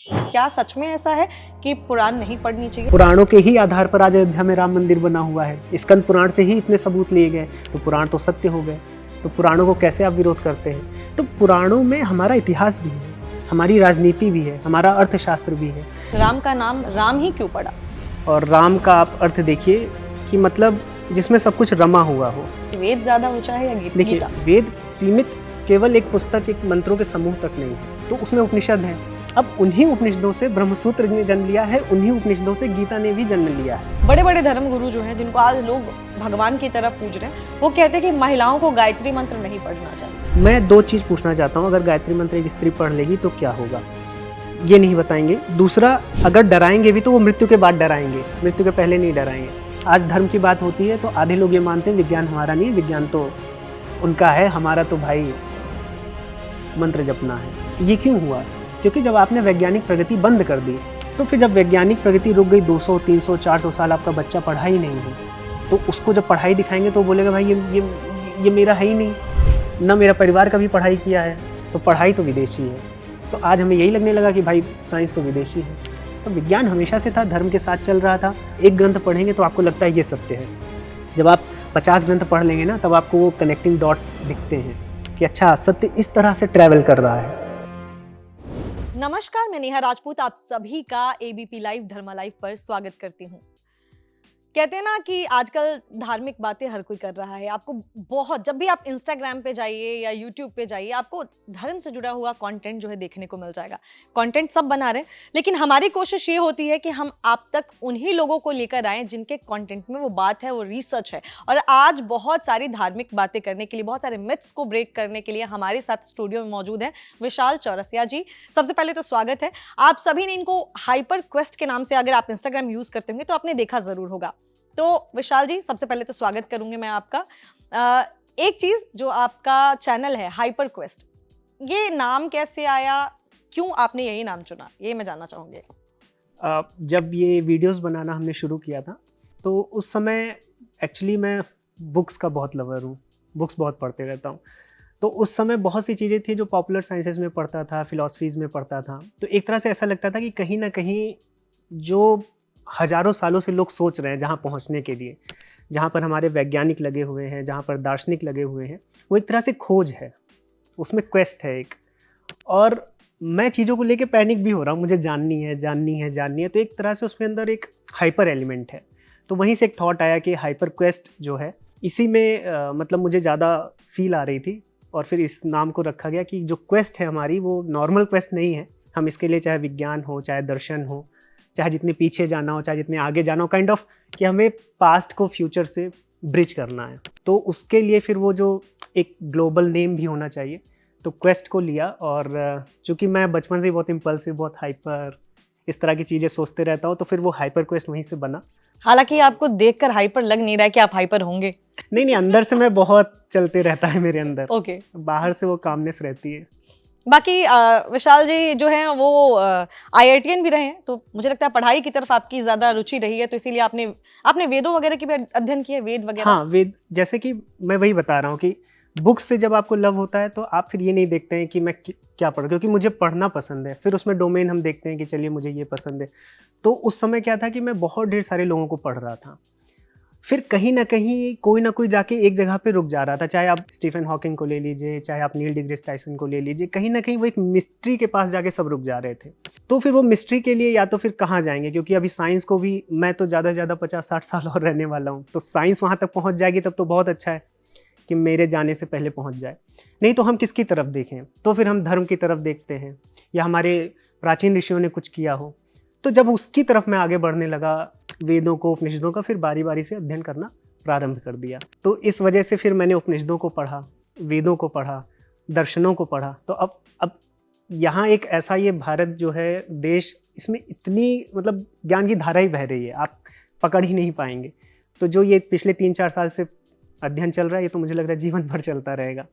क्या सच में ऐसा है कि पुराण नहीं पढ़नी चाहिए? पुराणों के ही आधार पर आज अयोध्या में राम मंदिर बना हुआ है। स्कंद पुराण से ही इतने सबूत लिए गए, तो पुराण तो सत्य हो गए। तो पुराणों को कैसे आप विरोध करते हैं? तो पुराणों में हमारा इतिहास भी है, हमारी राजनीति भी है, हमारा अर्थशास्त्र भी है। राम का नाम राम ही क्यों पड़ा? और राम का आप अर्थ देखिए कि मतलब जिसमें सब कुछ रमा हुआ हो। वेद ज्यादा ऊंचा है या देखिए, गीता? वेद सीमित केवल एक पुस्तक, एक मंत्रों के समूह तक नहीं है, तो उसमें उपनिषद है। अब उन्हीं उपनिषदों से ब्रह्मसूत्र ने जन्म लिया है, उन्हीं उपनिषदों से गीता ने भी जन्म लिया है। बड़े बड़े धर्मगुरु जो हैं, जिनको आज लोग भगवान की तरफ पूज रहे हैं, वो कहते हैं कि महिलाओं को गायत्री मंत्र नहीं पढ़ना चाहिए। मैं दो चीज पूछना चाहता हूँ, अगर गायत्री मंत्र एक स्त्री पढ़ लेगी तो क्या होगा, ये नहीं बताएंगे। दूसरा, अगर डराएंगे भी तो वो मृत्यु के बाद डराएंगे, मृत्यु के पहले नहीं डराएंगे। आज धर्म की बात होती है तो आधे लोग ये मानते हैं विज्ञान हमारा नहीं, विज्ञान तो उनका है, हमारा तो भाई मंत्र जपना है। ये क्यों हुआ? क्योंकि जब आपने वैज्ञानिक प्रगति बंद कर दी, तो फिर जब वैज्ञानिक प्रगति रुक गई, 200, 300, 400 साल आपका बच्चा पढ़ा ही नहीं है, तो उसको जब पढ़ाई दिखाएंगे तो बोलेगा भाई ये मेरा है ही नहीं, ना मेरा परिवार का भी पढ़ाई किया है, तो पढ़ाई तो विदेशी है। तो आज हमें यही लगने लगा कि भाई साइंस तो विदेशी है। तो विज्ञान हमेशा से था, धर्म के साथ चल रहा था। एक ग्रंथ पढ़ेंगे तो आपको लगता है ये सत्य है। जब आप 50 ग्रंथ पढ़ लेंगे ना, तब आपको वो कनेक्टिंग डॉट्स दिखते हैं कि अच्छा, सत्य इस तरह से ट्रैवल कर रहा है। नमस्कार, मैं नेहा राजपूत आप सभी का एबीपी लाइव धर्मा लाइव पर स्वागत करती हूँ। कहते हैं ना कि आजकल धार्मिक बातें हर कोई कर रहा है। आपको बहुत, जब भी आप इंस्टाग्राम पे जाइए या यूट्यूब पे जाइए, आपको धर्म से जुड़ा हुआ कंटेंट जो है देखने को मिल जाएगा। कंटेंट सब बना रहे हैं, लेकिन हमारी कोशिश ये होती है कि हम आप तक उन्हीं लोगों को लेकर आए जिनके कंटेंट में वो बात है, वो रिसर्च है। और आज बहुत सारी धार्मिक बातें करने के लिए, बहुत सारे मिथ्स को ब्रेक करने के लिए हमारे साथ स्टूडियो में मौजूद है विशाल चौरसिया जी। सबसे पहले तो स्वागत है। आप सभी ने इनको हाइपर क्वेस्ट के नाम से, अगर आप इंस्टाग्राम यूज करते होंगे तो आपने देखा जरूर होगा। तो विशाल जी, सबसे पहले तो स्वागत करूंगी मैं आपका। एक चीज, जो आपका चैनल है हाइपर क्वेस्ट, ये नाम कैसे आया, क्यों आपने यही नाम चुना, ये मैं जानना चाहूंगी। जब ये वीडियोस बनाना हमने शुरू किया था, तो उस समय एक्चुअली मैं बुक्स का बहुत लवर हूँ, बुक्स बहुत पढ़ते रहता हूँ। तो उस समय बहुत सी चीज़ें थी जो पॉपुलर साइंसेस में पढ़ता था, फिलॉसफीज में पढ़ता था। तो एक तरह से ऐसा लगता था कि कहीं ना कहीं जो हजारों सालों से लोग सोच रहे हैं जहाँ पहुँचने के लिए, जहाँ पर हमारे वैज्ञानिक लगे हुए हैं, जहाँ पर दार्शनिक लगे हुए हैं, वो एक तरह से खोज है, उसमें क्वेस्ट है एक। और मैं चीज़ों को लेके पैनिक भी हो रहा हूँ, मुझे जाननी है जाननी है जाननी है। तो एक तरह से उसमें अंदर एक हाइपर एलिमेंट है। तो वहीं से एक थॉट आया कि हाइपर क्वेस्ट जो है, इसी में मतलब मुझे ज़्यादा फील आ रही थी, और फिर इस नाम को रखा गया कि जो क्वेस्ट है हमारी, वो नॉर्मल क्वेस्ट नहीं है। हम इसके लिए चाहे विज्ञान हो, चाहे दर्शन हो, चाहे जितने पीछे जाना हो, चाहे जितने आगे जाना हो, काइंड ऑफ कि हमें पास्ट को फ्यूचर से ब्रिज करना है। तो उसके लिए फिर वो जो एक ग्लोबल नेम भी होना चाहिए, तो क्वेस्ट को लिया। और चूँकि मैं बचपन से ही बहुत इम्पल्सिव, बहुत हाइपर, इस तरह की चीज़ें सोचते रहता हूँ, तो फिर वो हाइपर क्वेस्ट वहीं से बना। हालांकि आपको देखकर हाइपर लग नहीं रहा है कि आप हाइपर होंगे। नहीं, अंदर से मैं बहुत चलते रहता है मेरे अंदर। ओके। बाहर से वो कामनेस रहती है। बाकी विशाल जी जो हैं वो IITian भी रहे हैं, तो मुझे लगता है पढ़ाई की तरफ आपकी ज्यादा रुचि रही है, तो इसीलिए आपने वेदों वगैरह की भी अध्ययन किया, वेद वगैरह। हाँ, वेद, जैसे कि मैं वही बता रहा हूँ कि बुक्स से जब आपको लव होता है तो आप फिर ये नहीं देखते हैं कि मैं क्या पढ़, क्योंकि मुझे पढ़ना पसंद है। फिर उसमें डोमेन हम देखते हैं कि चलिए मुझे ये पसंद है। तो उस समय क्या था कि मैं बहुत ढेर सारे लोगों को पढ़ रहा था, फिर कहीं ना कहीं कोई ना कोई जाके एक जगह पे रुक जा रहा था। चाहे आप स्टीफन हॉकिंग को ले लीजिए, चाहे आप नील डिग्रीज टाइसन को ले लीजिए, कहीं ना कहीं वो एक मिस्ट्री के पास जाके सब रुक जा रहे थे। तो फिर वो मिस्ट्री के लिए या तो फिर कहाँ जाएंगे, क्योंकि अभी साइंस को भी, मैं तो ज़्यादा से ज़्यादा 50-60 साल और रहने वाला हूँ, तो साइंस वहाँ तक पहुँच जाएगी तब तो बहुत अच्छा है कि मेरे जाने से पहले पहुँच जाए। नहीं तो हम किसकी तरफ देखें? तो फिर हम धर्म की तरफ देखते हैं, या हमारे प्राचीन ऋषियों ने कुछ किया हो। तो जब उसकी तरफ मैं आगे बढ़ने लगा, वेदों को, उपनिषदों का फिर बारी बारी से अध्ययन करना प्रारंभ कर दिया। तो इस वजह से फिर मैंने उपनिषदों को पढ़ा, वेदों को पढ़ा, दर्शनों को पढ़ा। तो अब यहाँ एक ऐसा, ये भारत जो है देश, इसमें इतनी मतलब ज्ञान की धारा ही बह रही है, आप पकड़ ही नहीं पाएंगे। तो जो ये पिछले 3-4 साल से अध्ययन चल रहा है, ये तो मुझे लग रहा है जीवन भर चलता रहेगा।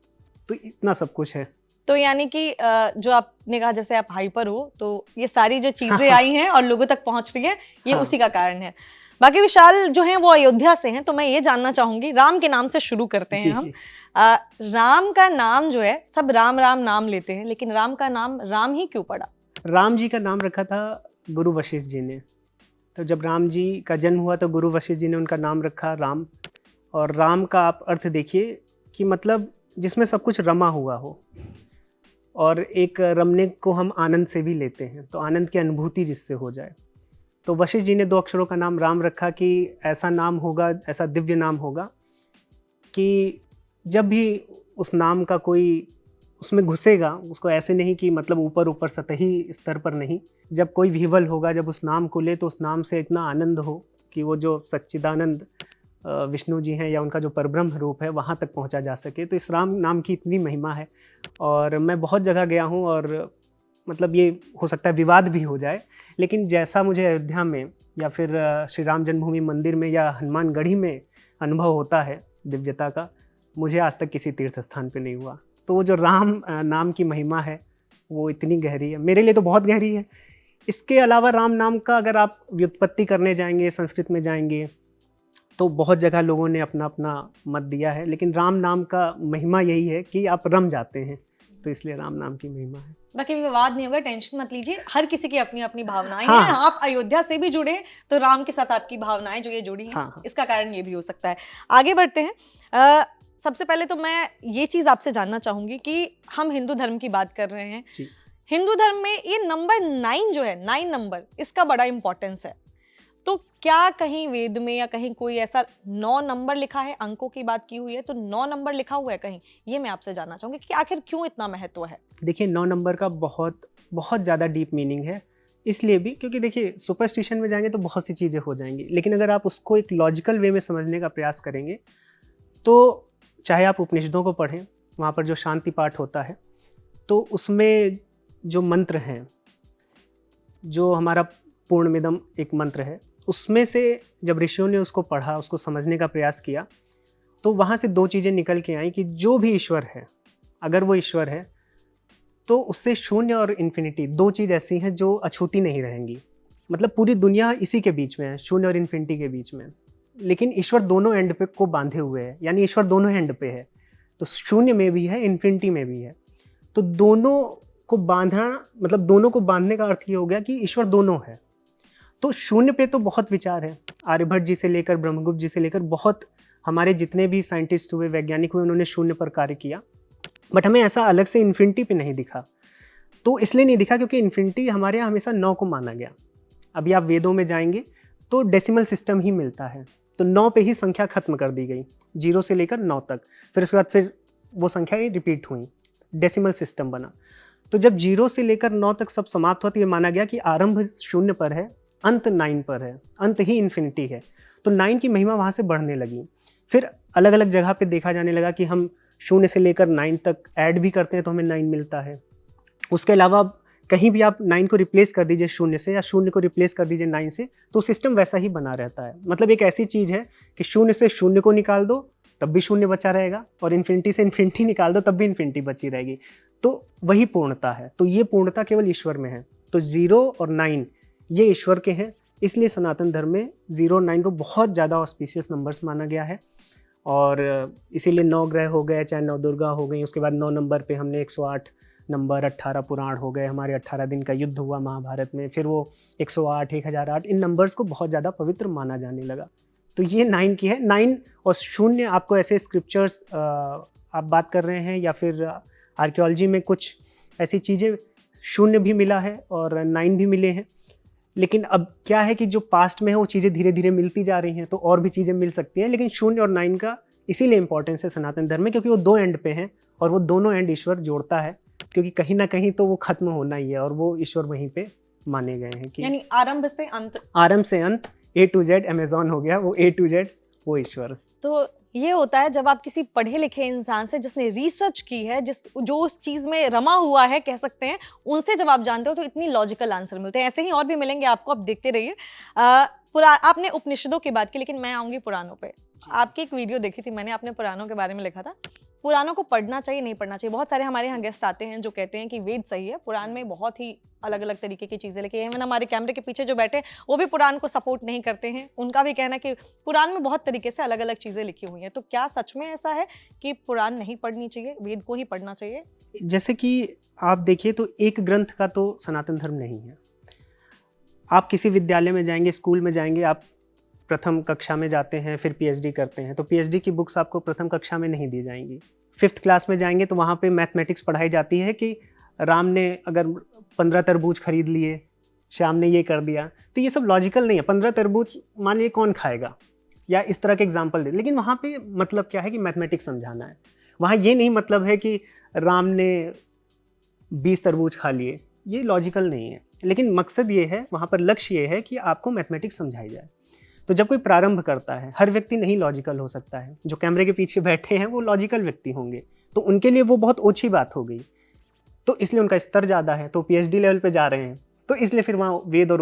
तो इतना सब कुछ है। तो यानी कि जो आपने कहा, जैसे आप हाइपर हो, तो ये सारी जो चीजें आई हैं और लोगों तक पहुंच रही है, ये उसी का कारण है। बाकी विशाल जो हैं वो अयोध्या से हैं, तो मैं ये जानना चाहूंगी, राम के नाम से शुरू करते हैं हम। राम का नाम जो है, सब राम राम नाम लेते हैं, लेकिन राम का नाम राम ही क्यों पड़ा? राम जी का नाम रखा था गुरु वशिष्ठ जी ने। तो जब राम जी का जन्म हुआ तो गुरु वशिष्ठ जी ने उनका नाम रखा राम। और राम का आप अर्थ देखिए कि मतलब जिसमें सब कुछ रमा हुआ हो, और एक रमने को हम आनंद से भी लेते हैं, तो आनंद की अनुभूति जिससे हो जाए। तो वशिष्ठ जी ने 2 अक्षरों का नाम राम रखा कि ऐसा नाम होगा, ऐसा दिव्य नाम होगा कि जब भी उस नाम का कोई उसमें घुसेगा, उसको ऐसे नहीं कि मतलब ऊपर ऊपर सतही स्तर पर नहीं, जब कोई विह्वल होगा, जब उस नाम को ले तो उस नाम से इतना आनंद हो कि वो जो सच्चिदानंद विष्णु जी हैं या उनका जो परब्रह्म रूप है वहाँ तक पहुँचा जा सके। तो इस राम नाम की इतनी महिमा है। और मैं बहुत जगह गया हूँ और मतलब ये हो सकता है विवाद भी हो जाए, लेकिन जैसा मुझे अयोध्या में या फिर श्री राम जन्मभूमि मंदिर में या हनुमानगढ़ी में अनुभव होता है दिव्यता का, मुझे आज तक किसी तीर्थ स्थान पे नहीं हुआ। तो वो जो राम नाम की महिमा है वो इतनी गहरी है, मेरे लिए तो बहुत गहरी है। इसके अलावा राम नाम का अगर आप व्युत्पत्ति करने जाएंगे, संस्कृत में जाएंगे, तो बहुत जगह लोगों ने अपना अपना मत दिया है, लेकिन राम नाम का महिमा यही है कि आप रम जाते हैं, तो इसलिए राम नाम की महिमा है। बाकी विवाद नहीं होगा, टेंशन मत लीजिए, हर किसी की अपनी अपनी भावनाएं हाँ। हैं। आप अयोध्या से भी जुड़े हैं तो राम के साथ आपकी भावनाएं जो ये जुड़ी हैं, हाँ। इसका कारण ये भी हो सकता है। आगे बढ़ते हैं। सबसे पहले तो मैं ये चीज आपसे जानना चाहूंगी कि हम हिंदू धर्म की बात कर रहे हैं, हिंदू धर्म में ये नंबर 9 जो है, 9 नंबर, इसका बड़ा इंपॉर्टेंस है। तो क्या कहीं वेद में या कहीं कोई ऐसा 9 नंबर लिखा है, अंकों की बात की हुई है तो 9 नंबर लिखा हुआ है कहीं, ये मैं आपसे जानना चाहूंगी कि आखिर क्यों इतना महत्व है। देखिए 9 नंबर का बहुत बहुत ज़्यादा डीप मीनिंग है, इसलिए भी क्योंकि देखिए सुपरस्टिशन में जाएंगे तो बहुत सी चीज़ें हो जाएंगी, लेकिन अगर आप उसको एक लॉजिकल वे में समझने का प्रयास करेंगे तो चाहे आप उपनिषदों को पढ़ें, वहाँ पर जो शांति पाठ होता है तो उसमें जो मंत्र हैं, जो हमारा पूर्णमिदम एक मंत्र है, उसमें से जब ऋषियों ने उसको पढ़ा, उसको समझने का प्रयास किया, तो वहाँ से 2 चीज़ें निकल के आई कि जो भी ईश्वर है, अगर वो ईश्वर है तो उससे शून्य और इन्फिनिटी 2 चीज़ ऐसी हैं जो अछूती नहीं रहेंगी। मतलब पूरी दुनिया इसी के बीच में है, शून्य और इन्फिनिटी के बीच में, लेकिन ईश्वर दोनों एंड पे को बांधे हुए है, यानी ईश्वर दोनों एंड पे है, तो शून्य में भी है, इन्फिनिटी में भी है। तो दोनों को बांधना, मतलब दोनों को बांधने का अर्थ ये हो गया कि ईश्वर दोनों है। तो शून्य पे तो बहुत विचार है, आर्यभट्ट जी से लेकर ब्रह्मगुप्त जी से लेकर बहुत हमारे जितने भी साइंटिस्ट हुए, वैज्ञानिक हुए, उन्होंने शून्य पर कार्य किया, बट हमें ऐसा अलग से इन्फिनिटी पे नहीं दिखा। तो इसलिए नहीं दिखा क्योंकि इन्फिनिटी हमारे यहाँ हमेशा 9 को माना गया। अभी आप वेदों में जाएंगे तो डेसिमल सिस्टम ही मिलता है, तो 9 पे ही संख्या खत्म कर दी गई, 0 से लेकर 9 तक। फिर उसके बाद फिर वो संख्या ही रिपीट हुई, डेसिमल सिस्टम बना। तो जब 0 से लेकर 9 तक सब समाप्त हुआ तो ये माना गया कि आरंभ शून्य पर है, अंत 9 पर है, अंत ही इन्फिनिटी है। तो 9 की महिमा वहाँ से बढ़ने लगी। फिर अलग अलग जगह पे देखा जाने लगा कि हम 0 से लेकर 9 तक ऐड भी करते हैं तो हमें 9 मिलता है। उसके अलावा कहीं भी आप 9 को रिप्लेस कर दीजिए 0 से, या 0 को रिप्लेस कर दीजिए 9 से, तो सिस्टम वैसा ही बना रहता है। मतलब एक ऐसी चीज़ है कि 0 से 0 को निकाल दो तब भी 0 बचा रहेगा, और इन्फिनिटी से इन्फिनिटी निकाल दो तब भी इन्फिनिटी बची रहेगी। तो वही पूर्णता है। तो ये पूर्णता केवल ईश्वर में है। तो 0 और 9 ये ईश्वर के हैं, इसलिए सनातन धर्म में 0 और 9 को बहुत ज़्यादा ऑस्पिशियस नंबर्स माना गया है। और इसीलिए 9 ग्रह हो गए, चाहे 9 दुर्गा हो गई, उसके बाद 9 नंबर पे हमने 108 नंबर, 18 पुराण हो गए, हमारे 18 दिन का युद्ध हुआ महाभारत में, फिर वो 108, 1008, इन नंबर्स को बहुत ज़्यादा पवित्र माना जाने लगा। तो ये 9 की है। 9 और 0 आपको ऐसे स्क्रिप्चर्स आप बात कर रहे हैं, या फिर आर्कियोलॉजी में कुछ ऐसी चीज़ें 0 भी मिला है और 9 भी मिले हैं। लेकिन अब क्या है कि जो पास्ट में है वो चीज़ें धीरे धीरे मिलती जा रही हैं, तो और भी चीज़ें मिल सकती हैं, लेकिन 0 और 9 का इसीलिए इंपॉर्टेंस है सनातन धर्म में, क्योंकि वो 2 एंड पे हैं और वो दोनों एंड ईश्वर जोड़ता है, क्योंकि कहीं ना कहीं तो वो खत्म होना ही है और वो ईश्वर वहीं पे माने गए हैं कि यानी आरंभ से अंत, आरंभ से अंत, A to Z अमेज़न हो गया, वो A to Z वो ईश्वर। तो ये होता है जब आप किसी पढ़े लिखे इंसान से, जिसने रिसर्च की है, जो उस चीज में रमा हुआ है कह सकते हैं, उनसे जब आप जानते हो तो इतनी लॉजिकल आंसर मिलते हैं। ऐसे ही और भी मिलेंगे आपको, आप देखते रहिए। आपने उपनिषदों की बात की, लेकिन मैं आऊंगी पुराणों पे। आपकी एक वीडियो देखी थी मैंने, आपने पुराणों के बारे में लिखा था, पुराणों को पढ़ना चाहिए नहीं पढ़ना चाहिए। बहुत सारे हमारे यहाँ गेस्ट आते हैं जो कहते हैं कि वेद सही है, पुराण में बहुत ही अलग अलग तरीके की चीजें लिखी है। इवन हमारे कैमरे के पीछे जो बैठे हैं वो भी पुराण को सपोर्ट नहीं करते हैं, उनका भी कहना है कि पुराण में बहुत तरीके से अलग अलग चीजें लिखी हुई हैं। तो क्या सच में ऐसा है कि पुराण नहीं पढ़नी चाहिए, वेद को ही पढ़ना चाहिए? जैसे कि आप देखिए तो एक ग्रंथ का तो सनातन धर्म नहीं है। आप किसी विद्यालय में जाएंगे, स्कूल में जाएंगे, आप प्रथम कक्षा में जाते हैं, फिर पीएचडी करते हैं, तो पीएचडी की बुक्स आपको प्रथम कक्षा में नहीं दी जाएंगी। 5th क्लास में जाएंगे तो वहाँ पे मैथमेटिक्स पढ़ाई जाती है कि राम ने अगर 15 तरबूज खरीद लिए, श्याम ने ये कर दिया, तो ये सब लॉजिकल नहीं है। 15 तरबूज मान लिए कौन खाएगा, या इस तरह के एग्जाम्पल दे। लेकिन वहाँ पे मतलब क्या है कि मैथमेटिक्स समझाना है। वहाँ ये नहीं मतलब है कि राम ने 20 तरबूज खा लिए, ये लॉजिकल नहीं है। लेकिन मकसद ये है, वहाँ पर लक्ष्य ये है कि आपको मैथमेटिक्स समझाई जाए। तो जब कोई प्रारंभ करता है, हर व्यक्ति नहीं लॉजिकल हो सकता है। जो कैमरे के पीछे बैठे हैं वो लॉजिकल व्यक्ति होंगे, तो उनके लिए वो बहुत ओछी बात हो गई, तो इसलिए उनका स्तर ज़्यादा है, तो पीएचडी लेवल पे जा रहे हैं। तो इसलिए फिर वहाँ वेद और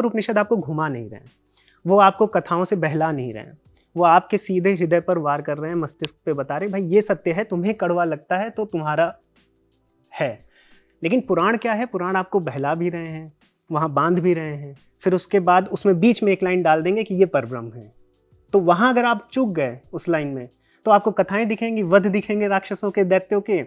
उपनिषद आपको घुमा नहीं रहे हैं, वो आपको कथाओं से बहला नहीं रहे हैं, वो आपके सीधे हृदय पर वार कर रहे हैं, मस्तिष्क पे बता रहे हैं भाई ये सत्य है, तुम्हें कड़वा लगता है तो तुम्हारा है। लेकिन पुराण क्या है, पुराण आपको बहला भी रहे हैं, वहाँ बांध भी रहे हैं, फिर उसके बाद उसमें बीच में एक लाइन डाल देंगे कि ये परब्रह्म है। तो वहाँ अगर आप चूक गए उस लाइन में, तो आपको कथाएं दिखेंगी, वध दिखेंगे राक्षसों के, दैत्यों के,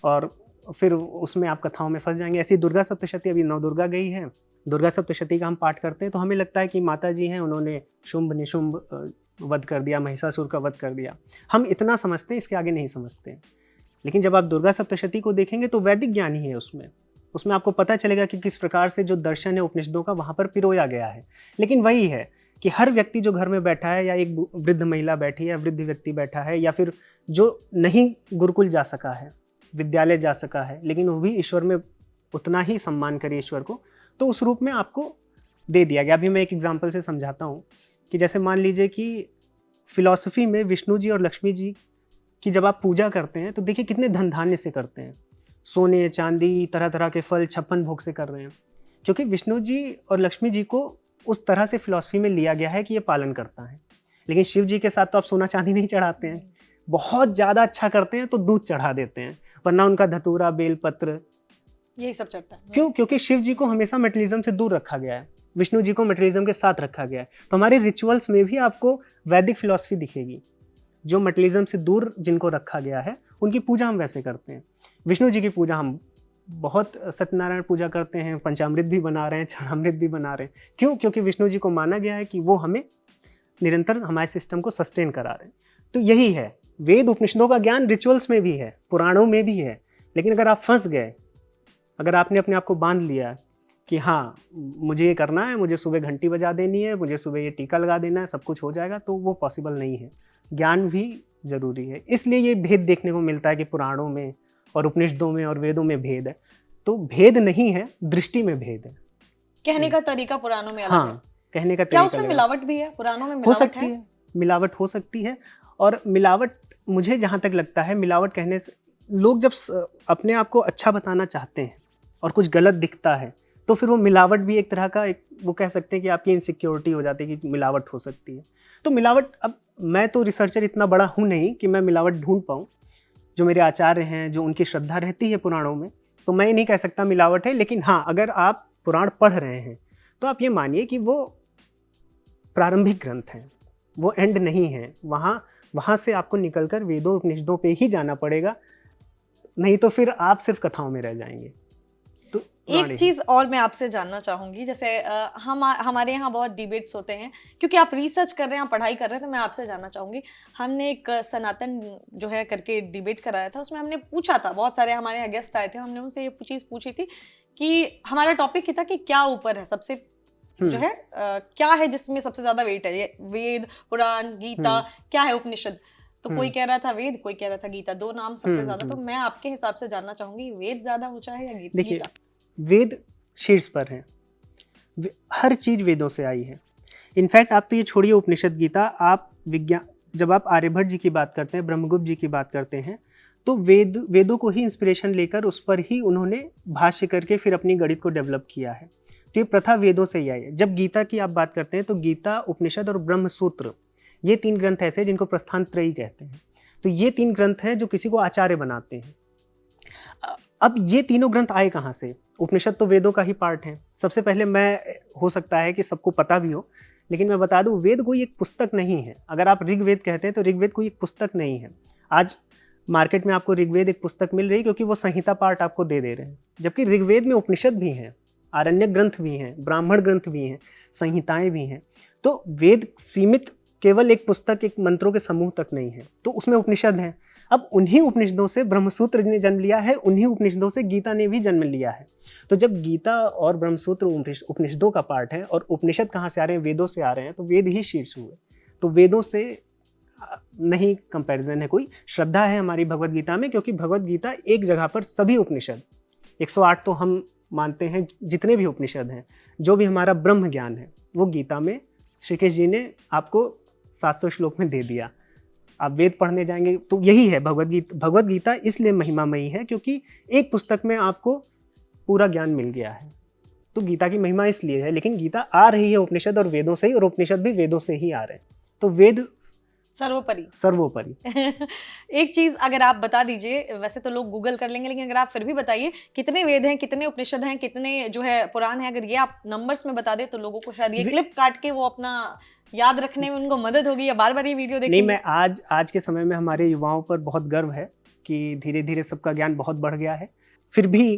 और फिर उसमें आप कथाओं में फंस जाएंगे। ऐसी दुर्गा सप्तशती, अभी नवदुर्गा गई है, दुर्गा सप्तशती का हम पाठ करते हैं तो हमें लगता है कि माता जी हैं, उन्होंने शुंभ निशुंभ वध कर दिया, महिषासुर का वध कर दिया। हम इतना समझते हैं, इसके आगे नहीं समझते। लेकिन जब आप दुर्गा सप्तशती को देखेंगे तो वैदिक ज्ञान ही है उसमें आपको पता चलेगा कि किस प्रकार से जो दर्शन है उपनिषदों का वहाँ पर पिरोया गया है। लेकिन वही है कि हर व्यक्ति जो घर में बैठा है, या एक वृद्ध महिला बैठी है, या वृद्ध व्यक्ति बैठा है, या फिर जो नहीं गुरुकुल जा सका है, विद्यालय जा सका है, लेकिन वो भी ईश्वर में उतना ही सम्मान करे ईश्वर को, तो उस रूप में आपको दे दिया गया। अभी मैं एक एग्जाम्पल से समझाता हूँ कि जैसे मान लीजिए कि फिलॉसफी में विष्णु जी और लक्ष्मी जी की जब आप पूजा करते हैं तो देखिए कितने धन धान्य से करते हैं, सोने चांदी तरह तरह के फल 56 भोग से कर रहे हैं, क्योंकि विष्णु जी और लक्ष्मी जी को उस तरह से फिलॉसफी में लिया गया है कि ये पालन करता है। लेकिन शिव जी के साथ तो आप सोना चांदी नहीं चढ़ाते हैं, बहुत ज़्यादा अच्छा करते हैं तो दूध चढ़ा देते हैं, वरना उनका धतूरा बेलपत्र यही सब चढ़ता है। क्यों? क्योंकि शिव जी को हमेशा मटेरियलिज्म से दूर रखा गया है, विष्णु जी को मटेरियलिज्म के साथ रखा गया है। तो हमारे रिचुअल्स में भी आपको वैदिक फिलॉसफी दिखेगी। जो मटेरियलिज्म से दूर जिनको रखा गया है उनकी पूजा हम वैसे करते हैं। विष्णु जी की पूजा हम बहुत सत्यनारायण पूजा करते हैं, पंचामृत भी बना रहे हैं, क्षणामृत भी बना रहे हैं। क्यों? क्योंकि विष्णु जी को माना गया है कि वो हमें निरंतर हमारे सिस्टम को सस्टेन करा रहे हैं। तो यही है, वेद उपनिषदों का ज्ञान रिचुअल्स में भी है, पुराणों में भी है। लेकिन अगर आप फंस गए, अगर आपने अपने आप को बांध लिया कि हाँ मुझे ये करना है, मुझे सुबह घंटी बजा देनी है, मुझे सुबह ये टीका लगा देना है, सब कुछ हो जाएगा, तो वो पॉसिबल नहीं है। ज्ञान भी जरूरी है। इसलिए ये भेद देखने को मिलता है कि पुराणों में और उपनिषदों में और वेदों में भेद है। तो भेद नहीं है, दृष्टि में भेद है। कहने का तरीका पुराणों में अलग है। हाँ, कहने का क्या तरीका उसमें अलग है। मिलावट भी है? पुराणों में हो मिलावट सकती है? है, मिलावट हो सकती है। और मिलावट, मुझे जहाँ तक लगता है, मिलावट कहने से लोग जब अपने आप को अच्छा बताना चाहते हैं और कुछ गलत दिखता है, तो फिर वो मिलावट भी एक तरह का वो कह सकते हैं कि आपकी इनसिक्योरिटी हो जाती है कि मिलावट हो सकती है। तो मिलावट, अब मैं तो रिसर्चर इतना बड़ा हूँ नहीं कि मैं मिलावट ढूंढ पाऊँ। जो मेरे आचार्य हैं, जो उनकी श्रद्धा रहती है पुराणों में, तो मैं ये नहीं कह सकता मिलावट है। लेकिन हाँ, अगर आप पुराण पढ़ रहे हैं तो आप ये मानिए कि वो प्रारंभिक ग्रंथ हैं, वो एंड नहीं है। वहाँ से आपको निकलकर वेदों उपनिषदों पे ही जाना पड़ेगा, नहीं तो फिर आप सिर्फ कथाओं में रह जाएंगे। तो एक चीज और मैं आपसे जानना चाहूंगी, जैसे हमारे यहाँ बहुत डिबेट्स होते हैं, क्योंकि आप रिसर्च कर रहे हैं, आप पढ़ाई कर रहे हैं, तो मैं आपसे जानना चाहूंगी। हमने एक सनातन जो है करके डिबेट कराया था, उसमें हमने पूछा था, बहुत सारे हमारे यहाँ गेस्ट आए थे, हमने उनसे ये चीज पूछी थी कि हमारा टॉपिक ये था कि क्या ऊपर है सबसे, जो है क्या है जिसमें सबसे ज्यादा वेट है, ये वेद, पुराण, गीता, क्या है उपनिषद। तो कोई कह रहा था वेद, कोई कह रहा था गीता, दो नाम सबसे ज्यादा। तो मैं आपके हिसाब से जानना चाहूंगी, वेद ज्यादा ऊंचा है या गीता? देखिए, वेद शीर्ष पर है, हर चीज वेदों से आई है। इनफैक्ट आप तो ये छोड़िए उपनिषद गीता, आप विज्ञान, जब आप आर्यभट्ट जी की बात करते हैं, ब्रह्मगुप्त जी की बात करते हैं, तो वेदों को ही इंस्पिरेशन लेकर उस पर ही उन्होंने भाष्य करके फिर अपनी गणित को डेवलप किया है। तो ये प्रथा वेदों से ही आई है। जब गीता की आप बात करते हैं तो गीता, उपनिषद और ब्रह्म सूत्र, ये 3 ग्रंथ ऐसे जिनको प्रस्थान त्रयी कहते हैं। तो ये 3 ग्रंथ हैं जो किसी को आचार्य बनाते हैं। अब ये तीनों ग्रंथ आए कहाँ से? उपनिषद तो वेदों का ही पार्ट है। सबसे पहले, मैं, हो सकता है कि सबको पता भी हो, लेकिन मैं बता दूं, वेद कोई एक पुस्तक नहीं है। अगर आप ऋग्वेद कहते हैं तो ऋग्वेद कोई एक पुस्तक नहीं है। आज मार्केट में आपको ऋग्वेद एक पुस्तक मिल रही है क्योंकि वो संहिता पार्ट आपको दे रहे हैं, जबकि ऋग्वेद में उपनिषद भी हैं, आरण्यक ग्रंथ भी हैं, ब्राह्मण ग्रंथ भी हैं, संहिताएं भी हैं। तो वेद सीमित केवल एक पुस्तक, एक मंत्रों के समूह तक नहीं है, तो उसमें उपनिषद हैं। अब उन्हीं उपनिषदों से ब्रह्मसूत्र ने जन्म लिया है, उन्हीं उपनिषदों से गीता ने भी जन्म लिया है। तो जब गीता और ब्रह्मसूत्र उपनिषदों का पार्ट है और उपनिषद कहाँ से आ रहे हैं, वेदों से आ रहे हैं, तो वेद ही शीर्ष हुए। तो वेदों से नहीं कंपैरिजन है कोई। श्रद्धा है हमारी भगवत गीता में, क्योंकि भगवत गीता एक जगह पर सभी उपनिषद 108 तो हम मानते हैं, जितने भी उपनिषद हैं, जो भी हमारा ब्रह्म ज्ञान है, वो गीता में श्री कृष्ण जी ने आपको 700 श्लोक में दे दिया। आप वेद पढ़ने जाएंगे तो यही है भगवत गीता इसलिए महिमामयी है क्योंकि एक पुस्तक में आपको पूरा ज्ञान मिल गया है। तो गीता की महिमा इसलिए है, लेकिन गीता आ रही है उपनिषद और वेदों से ही, और उपनिषद भी वेदों से ही आ रहे हैं। तो वेद सर्वोपरि। एक चीज अगर आप बता दीजिए, वैसे तो लोग गूगल कर लेंगे, लेकिन अगर आप फिर भी बताइए कितने वेद हैं, कितने उपनिषद हैं, कितने जो है पुराण है, अगर ये आप नंबर्स में बता दे तो लोगों को शायद ये क्लिप काट के वो अपना याद रखने में उनको मदद होगी, या बार बार ये वीडियो देखेंगे। नहीं, मैं आज के समय में हमारे युवाओं पर बहुत गर्व है कि धीरे धीरे सबका ज्ञान बहुत बढ़ गया है। फिर भी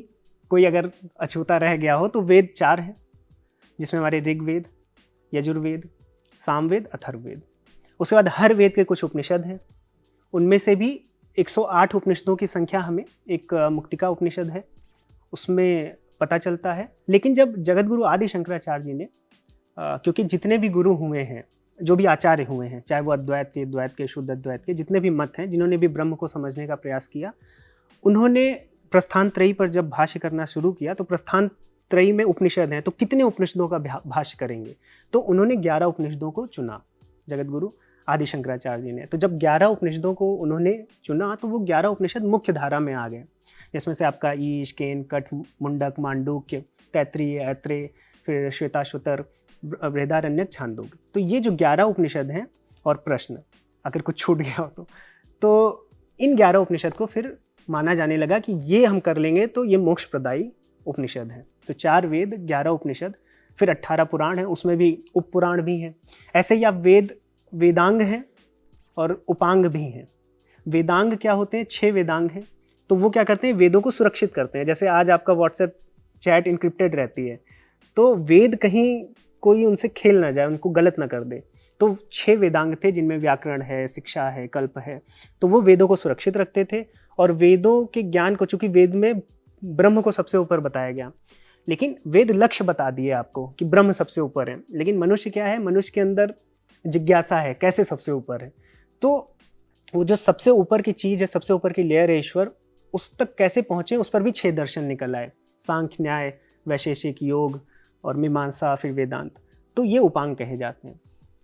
कोई अगर अछूता रह गया हो तो वेद 4 है, जिसमें हमारे ऋग्वेद, यजुर्वेद, सामवेद, अथर्ववेद। उसके बाद हर वेद के कुछ उपनिषद हैं, उनमें से भी 108 उपनिषदों की संख्या हमें एक मुक्तिका उपनिषद है उसमें पता चलता है। लेकिन जब जगत गुरु आदि शंकराचार्य जी ने क्योंकि जितने भी गुरु हुए हैं, जो भी आचार्य हुए हैं, चाहे वो अद्वैत के, शुद्ध अद्वैत के, जितने भी मत हैं, जिन्होंने भी ब्रह्म को समझने का प्रयास किया, उन्होंने प्रस्थान त्रयी पर जब भाष्य करना शुरू किया तो प्रस्थान त्रयी में उपनिषद हैं, तो कितने उपनिषदों का भाष्य करेंगे? तो उन्होंने 11 उपनिषदों को चुना, जगत गुरु आदि शंकराचार्य जी ने। तो जब 11 उपनिषदों को उन्होंने चुना तो वो 11 उपनिषद मुख्य धारा में आ गए, जिसमें से आपका ईश, केन, कठ, मुंडक, मांडूक्य, तैत्रीय, ऐत्रेय, फिर श्वेताश्वतर, बृहदारण्यक, छांदोग्य। तो ये जो 11 उपनिषद हैं, और प्रश्न अगर कुछ छूट गया हो तो इन 11 उपनिषद को फिर माना जाने लगा कि ये हम कर लेंगे तो ये मोक्ष प्रदायी उपनिषद है। तो 4 वेद, 11 उपनिषद, फिर 18 पुराण है, उसमें भी उप पुराण भी हैं। ऐसे ही आप वेदांग हैं और उपांग भी हैं। वेदांग क्या होते हैं? 6 वेदांग हैं। तो वो क्या करते हैं? वेदों को सुरक्षित करते हैं। जैसे आज आपका व्हाट्सएप चैट इंक्रिप्टेड रहती है, तो वेद कहीं कोई उनसे खेल ना जाए, उनको गलत ना कर दे। तो 6 वेदांग थे, जिनमें व्याकरण है, शिक्षा है, कल्प है। तो वो वेदों को सुरक्षित रखते थे, और वेदों के ज्ञान को, चूंकि वेद में ब्रह्म को सबसे ऊपर बताया गया, लेकिन वेद लक्ष्य बता दिए आपको कि ब्रह्म सबसे ऊपर है। लेकिन मनुष्य क्या है? मनुष्य के अंदर जिज्ञासा है, कैसे सबसे ऊपर है। तो वो जो सबसे ऊपर की चीज है, सबसे ऊपर की लेयर है ईश्वर, उस तक कैसे पहुंचे, उस पर भी 6 दर्शन निकल आए, सांख्य, न्याय, वैशेषिक, योग और मीमांसा, फिर वेदांत। तो ये उपांग कहे जाते हैं।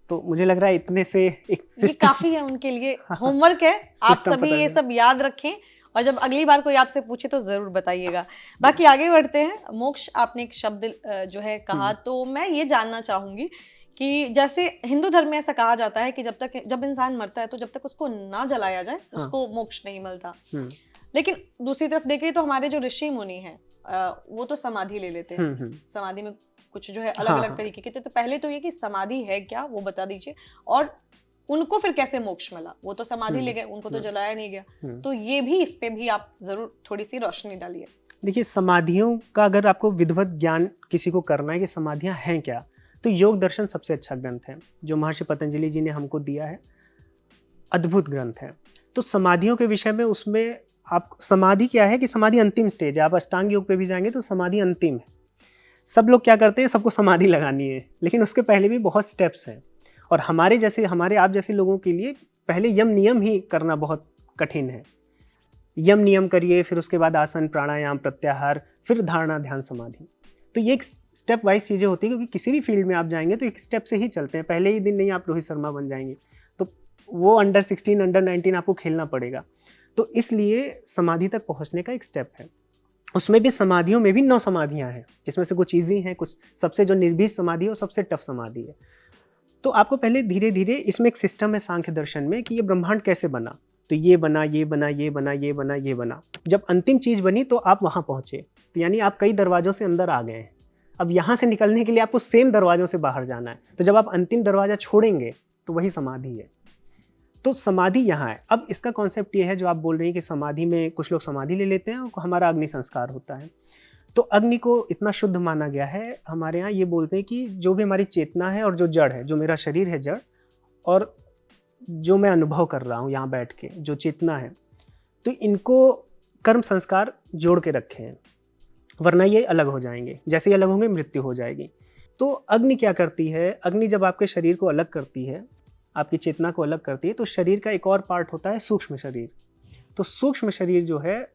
तो मुझे लग रहा है इतने से एक सिस्टम काफी है उनके लिए, होमवर्क है। आप सभी ये सब याद रखें, और जब अगली बार कोई आपसे पूछे तो जरूर बताइएगा। बाकी आगे बढ़ते हैं। मोक्ष, आपने एक शब्द जो है कहा, तो मैं ये जानना चाहूंगी कि जैसे हिंदू धर्म में ऐसा कहा जाता है कि जब इंसान मरता है तो जब तक उसको ना जलाया जाए उसको मोक्ष नहीं मिलता। लेकिन दूसरी तरफ देखें तो हमारे जो ऋषि मुनि हैं वो तो समाधि ले लेते हैं। समाधि में कुछ जो है अलग अलग तरीके के। तो पहले तो ये कि समाधि है क्या, वो बता दीजिए, और उनको फिर कैसे मोक्ष मिला? वो तो समाधि ले गए, उनको तो जलाया नहीं गया। तो ये भी, इस पे भी आप जरूर थोड़ी सी रोशनी डालिए। देखिए, समाधियों का अगर आपको विधिवत ज्ञान किसी को करना है कि समाधियां हैं क्या, तो योग दर्शन सबसे अच्छा ग्रंथ है जो महर्षि पतंजलि जी ने हमको दिया है। अद्भुत ग्रंथ है। तो समाधियों के विषय में, उसमें आप, समाधि क्या है कि समाधि अंतिम स्टेज है। आप अष्टांग योग पे भी जाएंगे तो समाधि अंतिम है। सब लोग क्या करते हैं? सबको समाधि लगानी है, लेकिन उसके पहले भी बहुत स्टेप्स हैं। और हमारे आप जैसे लोगों के लिए पहले यम नियम ही करना बहुत कठिन है। यम नियम करिए, फिर उसके बाद आसन, प्राणायाम, प्रत्याहार, फिर धारणा, ध्यान, समाधि। तो ये एक स्टेप वाइज चीज़ें होती है, क्योंकि किसी भी फील्ड में आप जाएंगे तो एक स्टेप से ही चलते हैं। पहले ही दिन नहीं आप रोहित शर्मा बन जाएंगे, तो वो अंडर 16, अंडर 19 आपको खेलना पड़ेगा। तो इसलिए समाधि तक पहुँचने का एक स्टेप है। उसमें भी, समाधियों में भी 9 समाधियाँ हैं, जिसमें से कुछ ईजी हैं, कुछ सबसे जो निर्भीक समाधि है वो सबसे टफ समाधि है। तो आपको पहले धीरे धीरे, इसमें एक सिस्टम है सांख्य दर्शन में कि ये ब्रह्मांड कैसे बना, तो ये बना, ये बना, ये बना, ये बना, ये बना। जब अंतिम चीज बनी तो आप वहां पहुंचे, तो यानी आप कई दरवाजों से अंदर आ गए हैं। अब यहां से निकलने के लिए आपको सेम दरवाजों से बाहर जाना है। तो जब आप अंतिम दरवाजा छोड़ेंगे तो वही समाधि है। तो समाधि यहाँ है। अब इसका कॉन्सेप्ट ये है जो आप बोल रही हैं कि समाधि में कुछ लोग समाधि ले लेते हैं और हमारा अग्नि संस्कार होता है। तो अग्नि को इतना शुद्ध माना गया है, हमारे यहाँ ये बोलते हैं कि जो भी हमारी चेतना है और जो जड़ है, जो मेरा शरीर है जड़, और जो मैं अनुभव कर रहा हूँ यहाँ बैठ के, जो चेतना है, तो इनको कर्म संस्कार जोड़ के रखे हैं, वरना ये अलग हो जाएंगे। जैसे ही अलग होंगे मृत्यु हो जाएगी। तो अग्नि क्या करती है, अग्नि जब आपके शरीर को अलग करती है, आपकी चेतना को अलग करती है, तो शरीर का एक और पार्ट होता है सूक्ष्म शरीर। तो सूक्ष्म शरीर जो है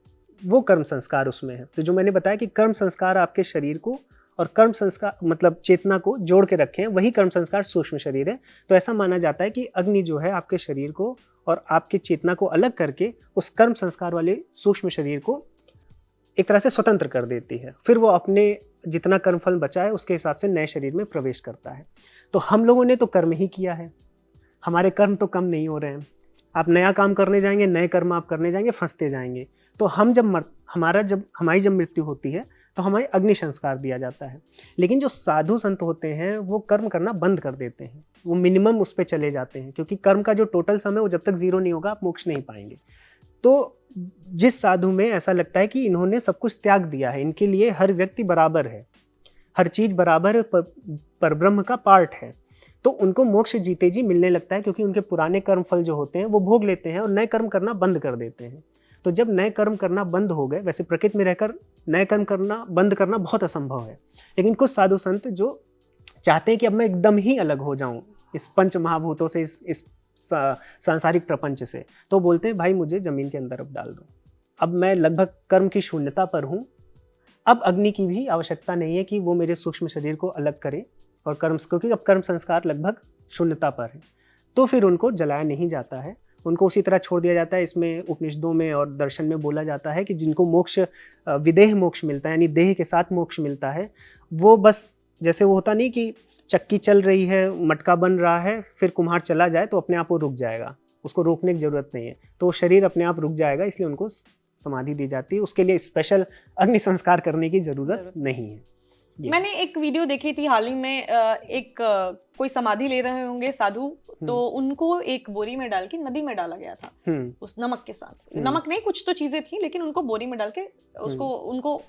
वो कर्म संस्कार उसमें है। तो जो मैंने बताया कि कर्म संस्कार आपके शरीर को और कर्म संस्कार मतलब चेतना को जोड़ के रखे हैं, वही कर्म संस्कार सूक्ष्म शरीर है। तो ऐसा माना जाता है कि अग्नि जो है आपके शरीर को और आपकी चेतना को अलग करके उस कर्म संस्कार वाले सूक्ष्म शरीर को एक तरह से स्वतंत्र कर देती है। फिर वो अपने जितना कर्मफल बचा है उसके हिसाब से नए शरीर में प्रवेश करता है। तो हम लोगों ने तो कर्म ही किया है, हमारे कर्म तो कम नहीं हो रहे हैं। आप नया काम करने जाएंगे, नए कर्म आप करने जाएंगे, फंसते जाएंगे। तो हम जब हमारी जब मृत्यु होती है तो हमें अग्नि संस्कार दिया जाता है। लेकिन जो साधु संत होते हैं वो कर्म करना बंद कर देते हैं, वो मिनिमम उस पर चले जाते हैं, क्योंकि कर्म का जो टोटल समय वो जब तक जीरो नहीं होगा आप मोक्ष नहीं पाएंगे। तो जिस साधु में ऐसा लगता है कि इन्होंने सब कुछ त्याग दिया है, इनके लिए हर व्यक्ति बराबर है, हर चीज बराबर पर ब्रह्म का पार्ट है, तो उनको मोक्ष जीते जी मिलने लगता है, क्योंकि उनके पुराने कर्म फल जो होते हैं वो भोग लेते हैं और नए कर्म करना बंद कर देते हैं। तो जब नए कर्म करना बंद हो गए, वैसे प्रकृति में रहकर नए कर्म करना बंद करना बहुत असंभव है, लेकिन कुछ साधु संत जो चाहते हैं कि अब मैं एकदम ही अलग हो जाऊं इस पंच महाभूतों से, इस सांसारिक प्रपंच से, तो बोलते हैं भाई मुझे जमीन के अंदर अब डाल दो, अब मैं लगभग कर्म की शून्यता पर हूँ, अब अग्नि की भी आवश्यकता नहीं है कि वो मेरे सूक्ष्म शरीर को अलग करे और कर्म, क्योंकि अब कर्म संस्कार लगभग शून्यता पर है। तो फिर उनको जलाया नहीं जाता है, उनको उसी तरह छोड़ दिया जाता है। इसमें उपनिषदों में और दर्शन में बोला जाता है कि जिनको मोक्ष विदेह मोक्ष मिलता है, यानी देह के साथ मोक्ष मिलता है, वो बस जैसे वो होता नहीं कि चक्की चल रही है, मटका बन रहा है, फिर कुम्हार चला जाए तो अपने आप वो रुक जाएगा, उसको रोकने की जरूरत नहीं है, तो वो शरीर अपने आप रुक जाएगा, इसलिए उनको समाधि दी जाती है। उसके लिए स्पेशल अग्नि संस्कार करने की जरूरत नहीं है। मैंने एक वीडियो देखी थी हाल ही में, कोई समाधि ले रहे होंगे साधु, तो उनको एक बोरी में डाल के नदी में डाला गया था, उस नमक के साथ, नमक नहीं कुछ तो चीजें थी, लेकिन उनको बोरी में डाल के उसको उनको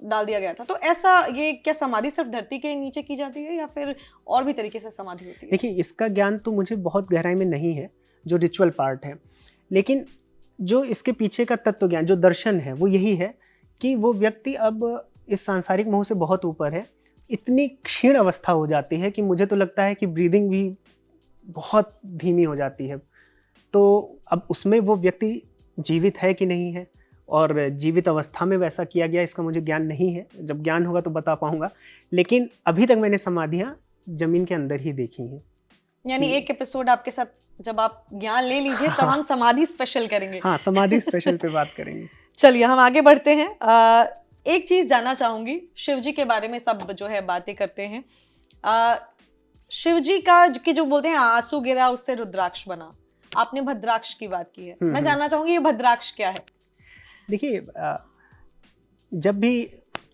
डाल दिया गया था। तो ऐसा ये क्या समाधि सिर्फ धरती के नीचे की जाती है या फिर और भी तरीके से समाधि होती है? देखिए, इसका ज्ञान तो मुझे बहुत गहराई में नहीं है, जो रिचुअल पार्ट है, लेकिन जो इसके पीछे का तत्व ज्ञान, जो दर्शन है, वो यही है कि वो व्यक्ति अब इस सांसारिक मोह से बहुत ऊपर है, इतनी क्षीण अवस्था हो जाती है कि मुझे तो लगता है कि ब्रीदिंग भी बहुत धीमी हो जाती है। तो अब उसमें वो व्यक्ति जीवित है कि नहीं है, और जीवित अवस्था में वैसा किया गया, इसका मुझे ज्ञान नहीं है, जब ज्ञान होगा तो बता पाऊंगा। लेकिन अभी तक मैंने समाधियाँ जमीन के अंदर ही देखी हैं। यानी एक एपिसोड आपके साथ जब आप ज्ञान ले लीजिए तब हम समाधि स्पेशल करेंगे। हाँ, समाधि स्पेशल पे बात करेंगे। चलिए हम आगे बढ़ते हैं। एक चीज जानना चाहूंगी, शिव जी के बारे में सब जो है बातें करते हैं, शिव जी का कि जो बोलते हैं आंसू गिरा उससे रुद्राक्ष बना, आपने भद्राक्ष की बात की है, मैं जानना चाहूंगी ये भद्राक्ष क्या है? देखिए, जब भी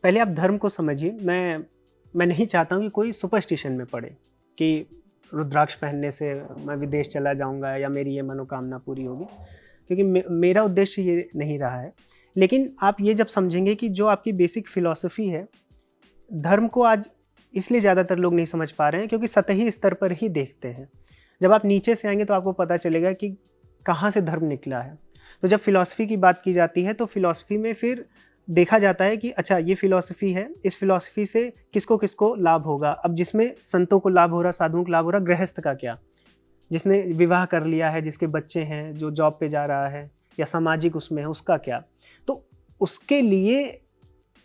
पहले आप धर्म को समझिए, मैं नहीं चाहता हूँ कि कोई सुपरस्टिशन में पड़े कि रुद्राक्ष पहनने से मैं विदेश चला जाऊंगा या मेरी ये मनोकामना पूरी होगी, क्योंकि मेरा उद्देश्य ये नहीं रहा है। लेकिन आप ये जब समझेंगे कि जो आपकी बेसिक फिलॉसफी है, धर्म को आज इसलिए ज़्यादातर लोग नहीं समझ पा रहे हैं क्योंकि सतही स्तर पर ही देखते हैं। जब आप नीचे से आएंगे तो आपको पता चलेगा कि कहाँ से धर्म निकला है। तो जब फिलॉसफी की बात की जाती है तो फिलॉसफी में फिर देखा जाता है कि अच्छा ये फिलॉसफी है, इस फिलॉसफी से किसको किसको लाभ होगा। अब जिसमें संतों को लाभ हो रहा, साधुओं को लाभ हो रहा, गृहस्थ का क्या, जिसने विवाह कर लिया है, जिसके बच्चे हैं, जो जॉब पे जा रहा है या सामाजिक उसमें है, उसका क्या। तो उसके लिए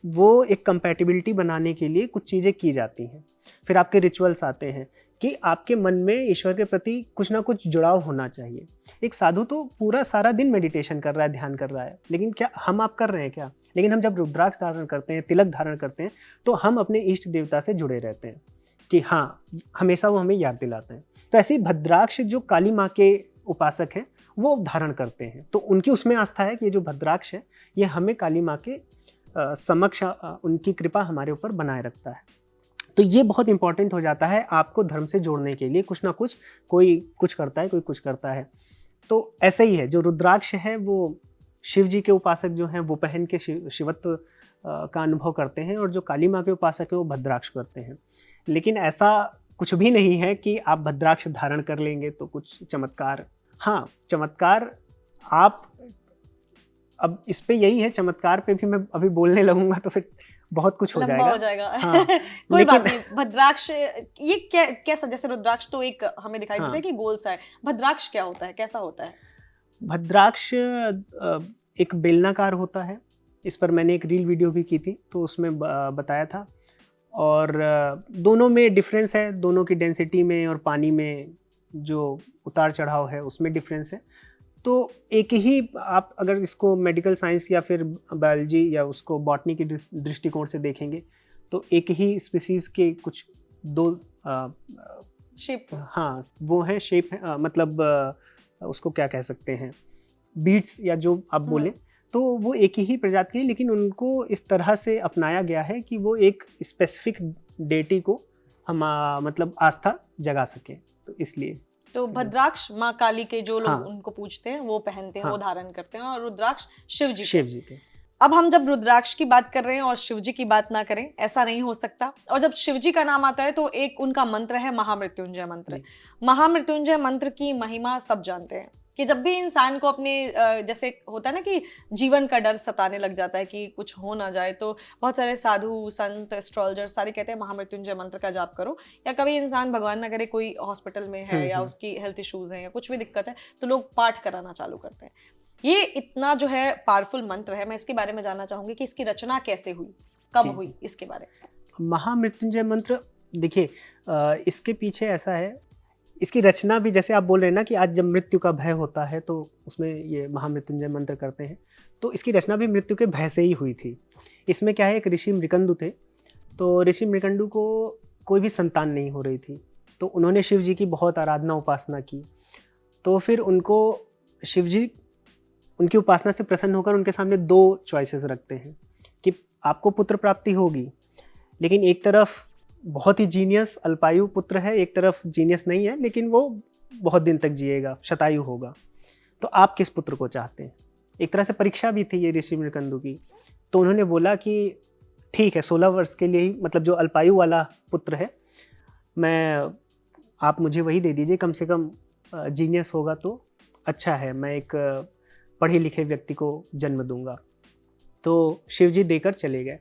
वो एक कंपैटिबिलिटी बनाने के लिए कुछ चीज़ें की जाती हैं। फिर आपके रिचुअल्स आते हैं कि आपके मन में ईश्वर के प्रति कुछ ना कुछ जुड़ाव होना चाहिए। एक साधु तो पूरा सारा दिन मेडिटेशन कर रहा है, ध्यान कर रहा है, लेकिन क्या हम आप कर रहे हैं क्या? लेकिन हम जब रुद्राक्ष धारण करते हैं, तिलक धारण करते हैं, तो हम अपने इष्ट देवता से जुड़े रहते हैं कि हाँ, हमेशा वो हमें याद दिलाते हैं। तो ऐसे ही भद्राक्ष जो काली माँ के उपासक हैं वो धारण करते हैं, तो उनकी उसमें आस्था है कि ये जो भद्राक्ष है ये हमें काली माँ के समक्ष उनकी कृपा हमारे ऊपर बनाए रखता है। तो ये बहुत इंपॉर्टेंट हो जाता है आपको धर्म से जोड़ने के लिए। कुछ ना कुछ, कोई कुछ करता है, कोई कुछ करता है। तो ऐसा ही है, जो रुद्राक्ष है वो शिव जी के उपासक जो हैं वो पहन के शिवत्व का अनुभव करते हैं, और जो काली माँ के उपासक है वो भद्राक्ष करते हैं। लेकिन ऐसा कुछ भी नहीं है कि आप भद्राक्ष धारण कर लेंगे तो कुछ चमत्कार। हाँ, चमत्कार आप, अब इस पे यही है, चमत्कार पे भी मैं अभी बोलने लगूंगा तो फिर बहुत कुछ हो लंबा हो जाएगा। जाएगा। हाँ, कोई बात लेकिन नहीं। भद्राक्ष ये कैसा, जैसे रुद्राक्ष तो एक हमें दिखाई देता हाँ, है कि गोल सा है, भद्राक्ष क्या होता है, कैसा होता है? भद्राक्ष एक बेलनाकार होता है। इस पर मैंने एक रील वीडियो भी की थी, तो उसमें बताया था। और दोनों में डिफरेंस है, दोनों की डेंसिटी में और पानी में जो उतार चढ़ाव है उसमें डिफरेंस है। तो एक ही, आप अगर इसको मेडिकल साइंस या फिर बायोलॉजी या उसको बॉटनी के दृष्टिकोण से देखेंगे तो एक ही स्पीसीज के कुछ दो शिप, हाँ वो है शेप है, मतलब उसको क्या कह सकते हैं, बीट्स या जो आप बोले, तो वो एक ही प्रजाति है, लेकिन उनको इस तरह से अपनाया गया है कि वो एक स्पेसिफिक डेटी को हम मतलब आस्था जगा सके, तो इसलिए। तो भद्राक्ष माँ काली के जो लोग हाँ, उनको पूजते हैं वो पहनते हैं, हाँ, वो धारण करते हैं, और रुद्राक्ष शिव जी शिव जी के। अब हम जब रुद्राक्ष की बात कर रहे हैं और शिव जी की बात ना करें, ऐसा नहीं हो सकता। और जब शिव जी का नाम आता है तो एक उनका मंत्र है महामृत्युंजय मंत्र। महामृत्युंजय मंत्र की महिमा सब जानते हैं कि जब भी इंसान को अपने जैसे होता है ना कि जीवन का डर सताने लग जाता है कि कुछ हो ना जाए, तो बहुत सारे साधु संत एस्ट्रोलॉजर सारे कहते हैं महामृत्युंजय मंत्र का जाप करो। या कभी इंसान भगवान ना करे कोई हॉस्पिटल में है या उसकी हेल्थ इश्यूज हैं या कुछ भी दिक्कत है तो लोग पाठ कराना चालू करते हैं। ये इतना जो है पावरफुल मंत्र है, मैं इसके बारे में जानना चाहूंगी कि इसकी रचना कैसे हुई, कब हुई, इसके बारे में। महामृत्युंजय मंत्र, देखिए इसके पीछे ऐसा है, इसकी रचना भी जैसे आप बोल रहे हैं ना कि आज जब मृत्यु का भय होता है तो उसमें ये महामृत्युंजय मंत्र करते हैं, तो इसकी रचना भी मृत्यु के भय से ही हुई थी। इसमें क्या है, एक ऋषि मृकंडु थे, तो ऋषि मृकंडु को कोई भी संतान नहीं हो रही थी, तो उन्होंने शिव जी की बहुत आराधना उपासना की। तो फिर उनको शिव जी उनकी उपासना से प्रसन्न होकर उनके सामने दो चॉइसेस रखते हैं कि आपको पुत्र प्राप्ति होगी, लेकिन एक तरफ बहुत ही जीनियस अल्पायु पुत्र है, एक तरफ जीनियस नहीं है लेकिन वो बहुत दिन तक जिएगा, शतायु होगा, तो आप किस पुत्र को चाहते हैं? एक तरह से परीक्षा भी थी ये ऋषि मृकंडु की। तो उन्होंने बोला कि ठीक है, 16 वर्ष के लिए ही, मतलब जो अल्पायु वाला पुत्र है, आप मुझे वही दे दीजिए, कम से कम जीनियस होगा तो अच्छा है, मैं एक पढ़े लिखे व्यक्ति को जन्म दूंगा। तो शिव जी देकर चले गए।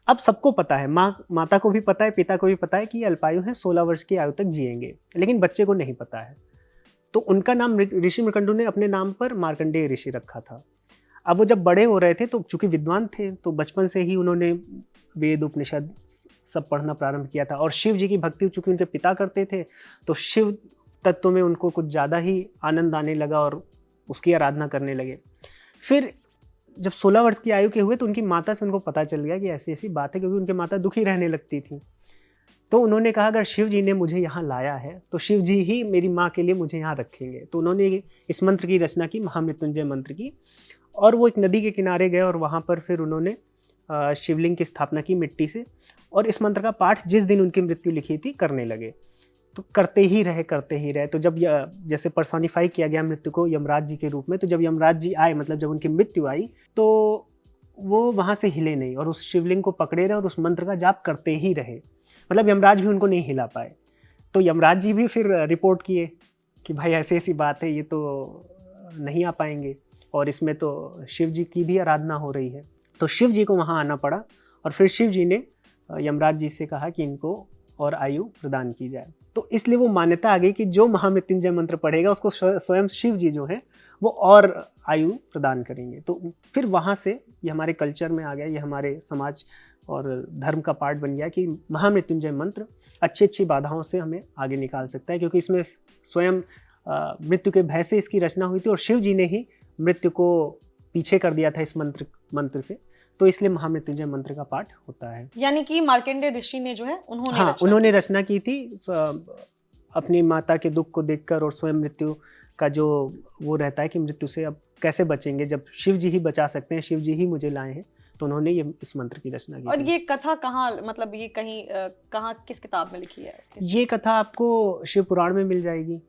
अब सबको पता है, माता को भी पता है, पिता को भी पता है कि ये अल्पायु है, 16 वर्ष की आयु तक जिएंगे, लेकिन बच्चे को नहीं पता है। तो उनका नाम ऋषि मृकंडु ने अपने नाम पर मार्कंडेय ऋषि रखा था। अब वो जब बड़े हो रहे थे तो चूंकि विद्वान थे, तो बचपन से ही उन्होंने वेद उपनिषद सब पढ़ना प्रारंभ किया था, और शिव जी की भक्ति चूंकि उनके पिता करते थे तो शिव तत्व में उनको कुछ ज़्यादा ही आनंद आने लगा और उसकी आराधना करने लगे। फिर जब 16 वर्ष की आयु के हुए तो उनकी माता से उनको पता चल गया कि ऐसी ऐसी बात है, क्योंकि उनकी माता दुखी रहने लगती थी। तो उन्होंने कहा अगर शिव जी ने मुझे यहाँ लाया है तो शिव जी ही मेरी माँ के लिए मुझे यहाँ रखेंगे। तो उन्होंने इस मंत्र की रचना की, महामृत्युंजय मंत्र की, और वो एक नदी के किनारे गए और वहाँ पर फिर उन्होंने शिवलिंग की स्थापना की मिट्टी से, और इस मंत्र का पाठ जिस दिन उनकी मृत्यु लिखी थी करने लगे। तो करते ही रहे। तो जब जैसे पर्सोनिफाई किया गया मृत्यु को यमराज जी के रूप में, तो जब यमराज जी आए, मतलब जब उनकी मृत्यु आई, तो वो वहाँ से हिले नहीं और उस शिवलिंग को पकड़े रहे और उस मंत्र का जाप करते ही रहे। मतलब यमराज भी उनको नहीं हिला पाए। तो यमराज जी भी फिर रिपोर्ट किए कि भाई ऐसी ऐसी बात है, ये तो नहीं आ पाएंगे और इसमें तो शिव जी की भी आराधना हो रही है। तो शिव जी को वहाँ आना पड़ा और फिर शिव जी ने यमराज जी से कहा कि इनको और आयु प्रदान की जाए। तो इसलिए वो मान्यता आ गई कि जो महामृत्युंजय मंत्र पढ़ेगा उसको स्वयं शिव जी जो है वो और आयु प्रदान करेंगे। तो फिर वहाँ से ये हमारे कल्चर में आ गया, ये हमारे समाज और धर्म का पार्ट बन गया कि महामृत्युंजय मंत्र अच्छी अच्छी बाधाओं से हमें आगे निकाल सकता है, क्योंकि इसमें स्वयं मृत्यु के भय से इसकी रचना हुई थी और शिव जी ने ही मृत्यु को पीछे कर दिया था इस मंत्र से। तो इसलिए महामृत्युंजय मंत्र का पाठ होता है। यानी कि मार्कंडेय ऋषि ने जो है उन्होंने रचना की थी अपनी माता के दुख को देखकर, और स्वयं मृत्यु का जो वो रहता है कि मृत्यु से अब कैसे बचेंगे जब शिव जी ही बचा सकते हैं, शिव जी ही मुझे लाए हैं, तो उन्होंने ये इस मंत्र की रचना की। और ये कथा कहाँ, मतलब ये कहीं कहाँ किस किताब में लिखी है? ये कथा आपको शिव पुराण में मिल जाएगी।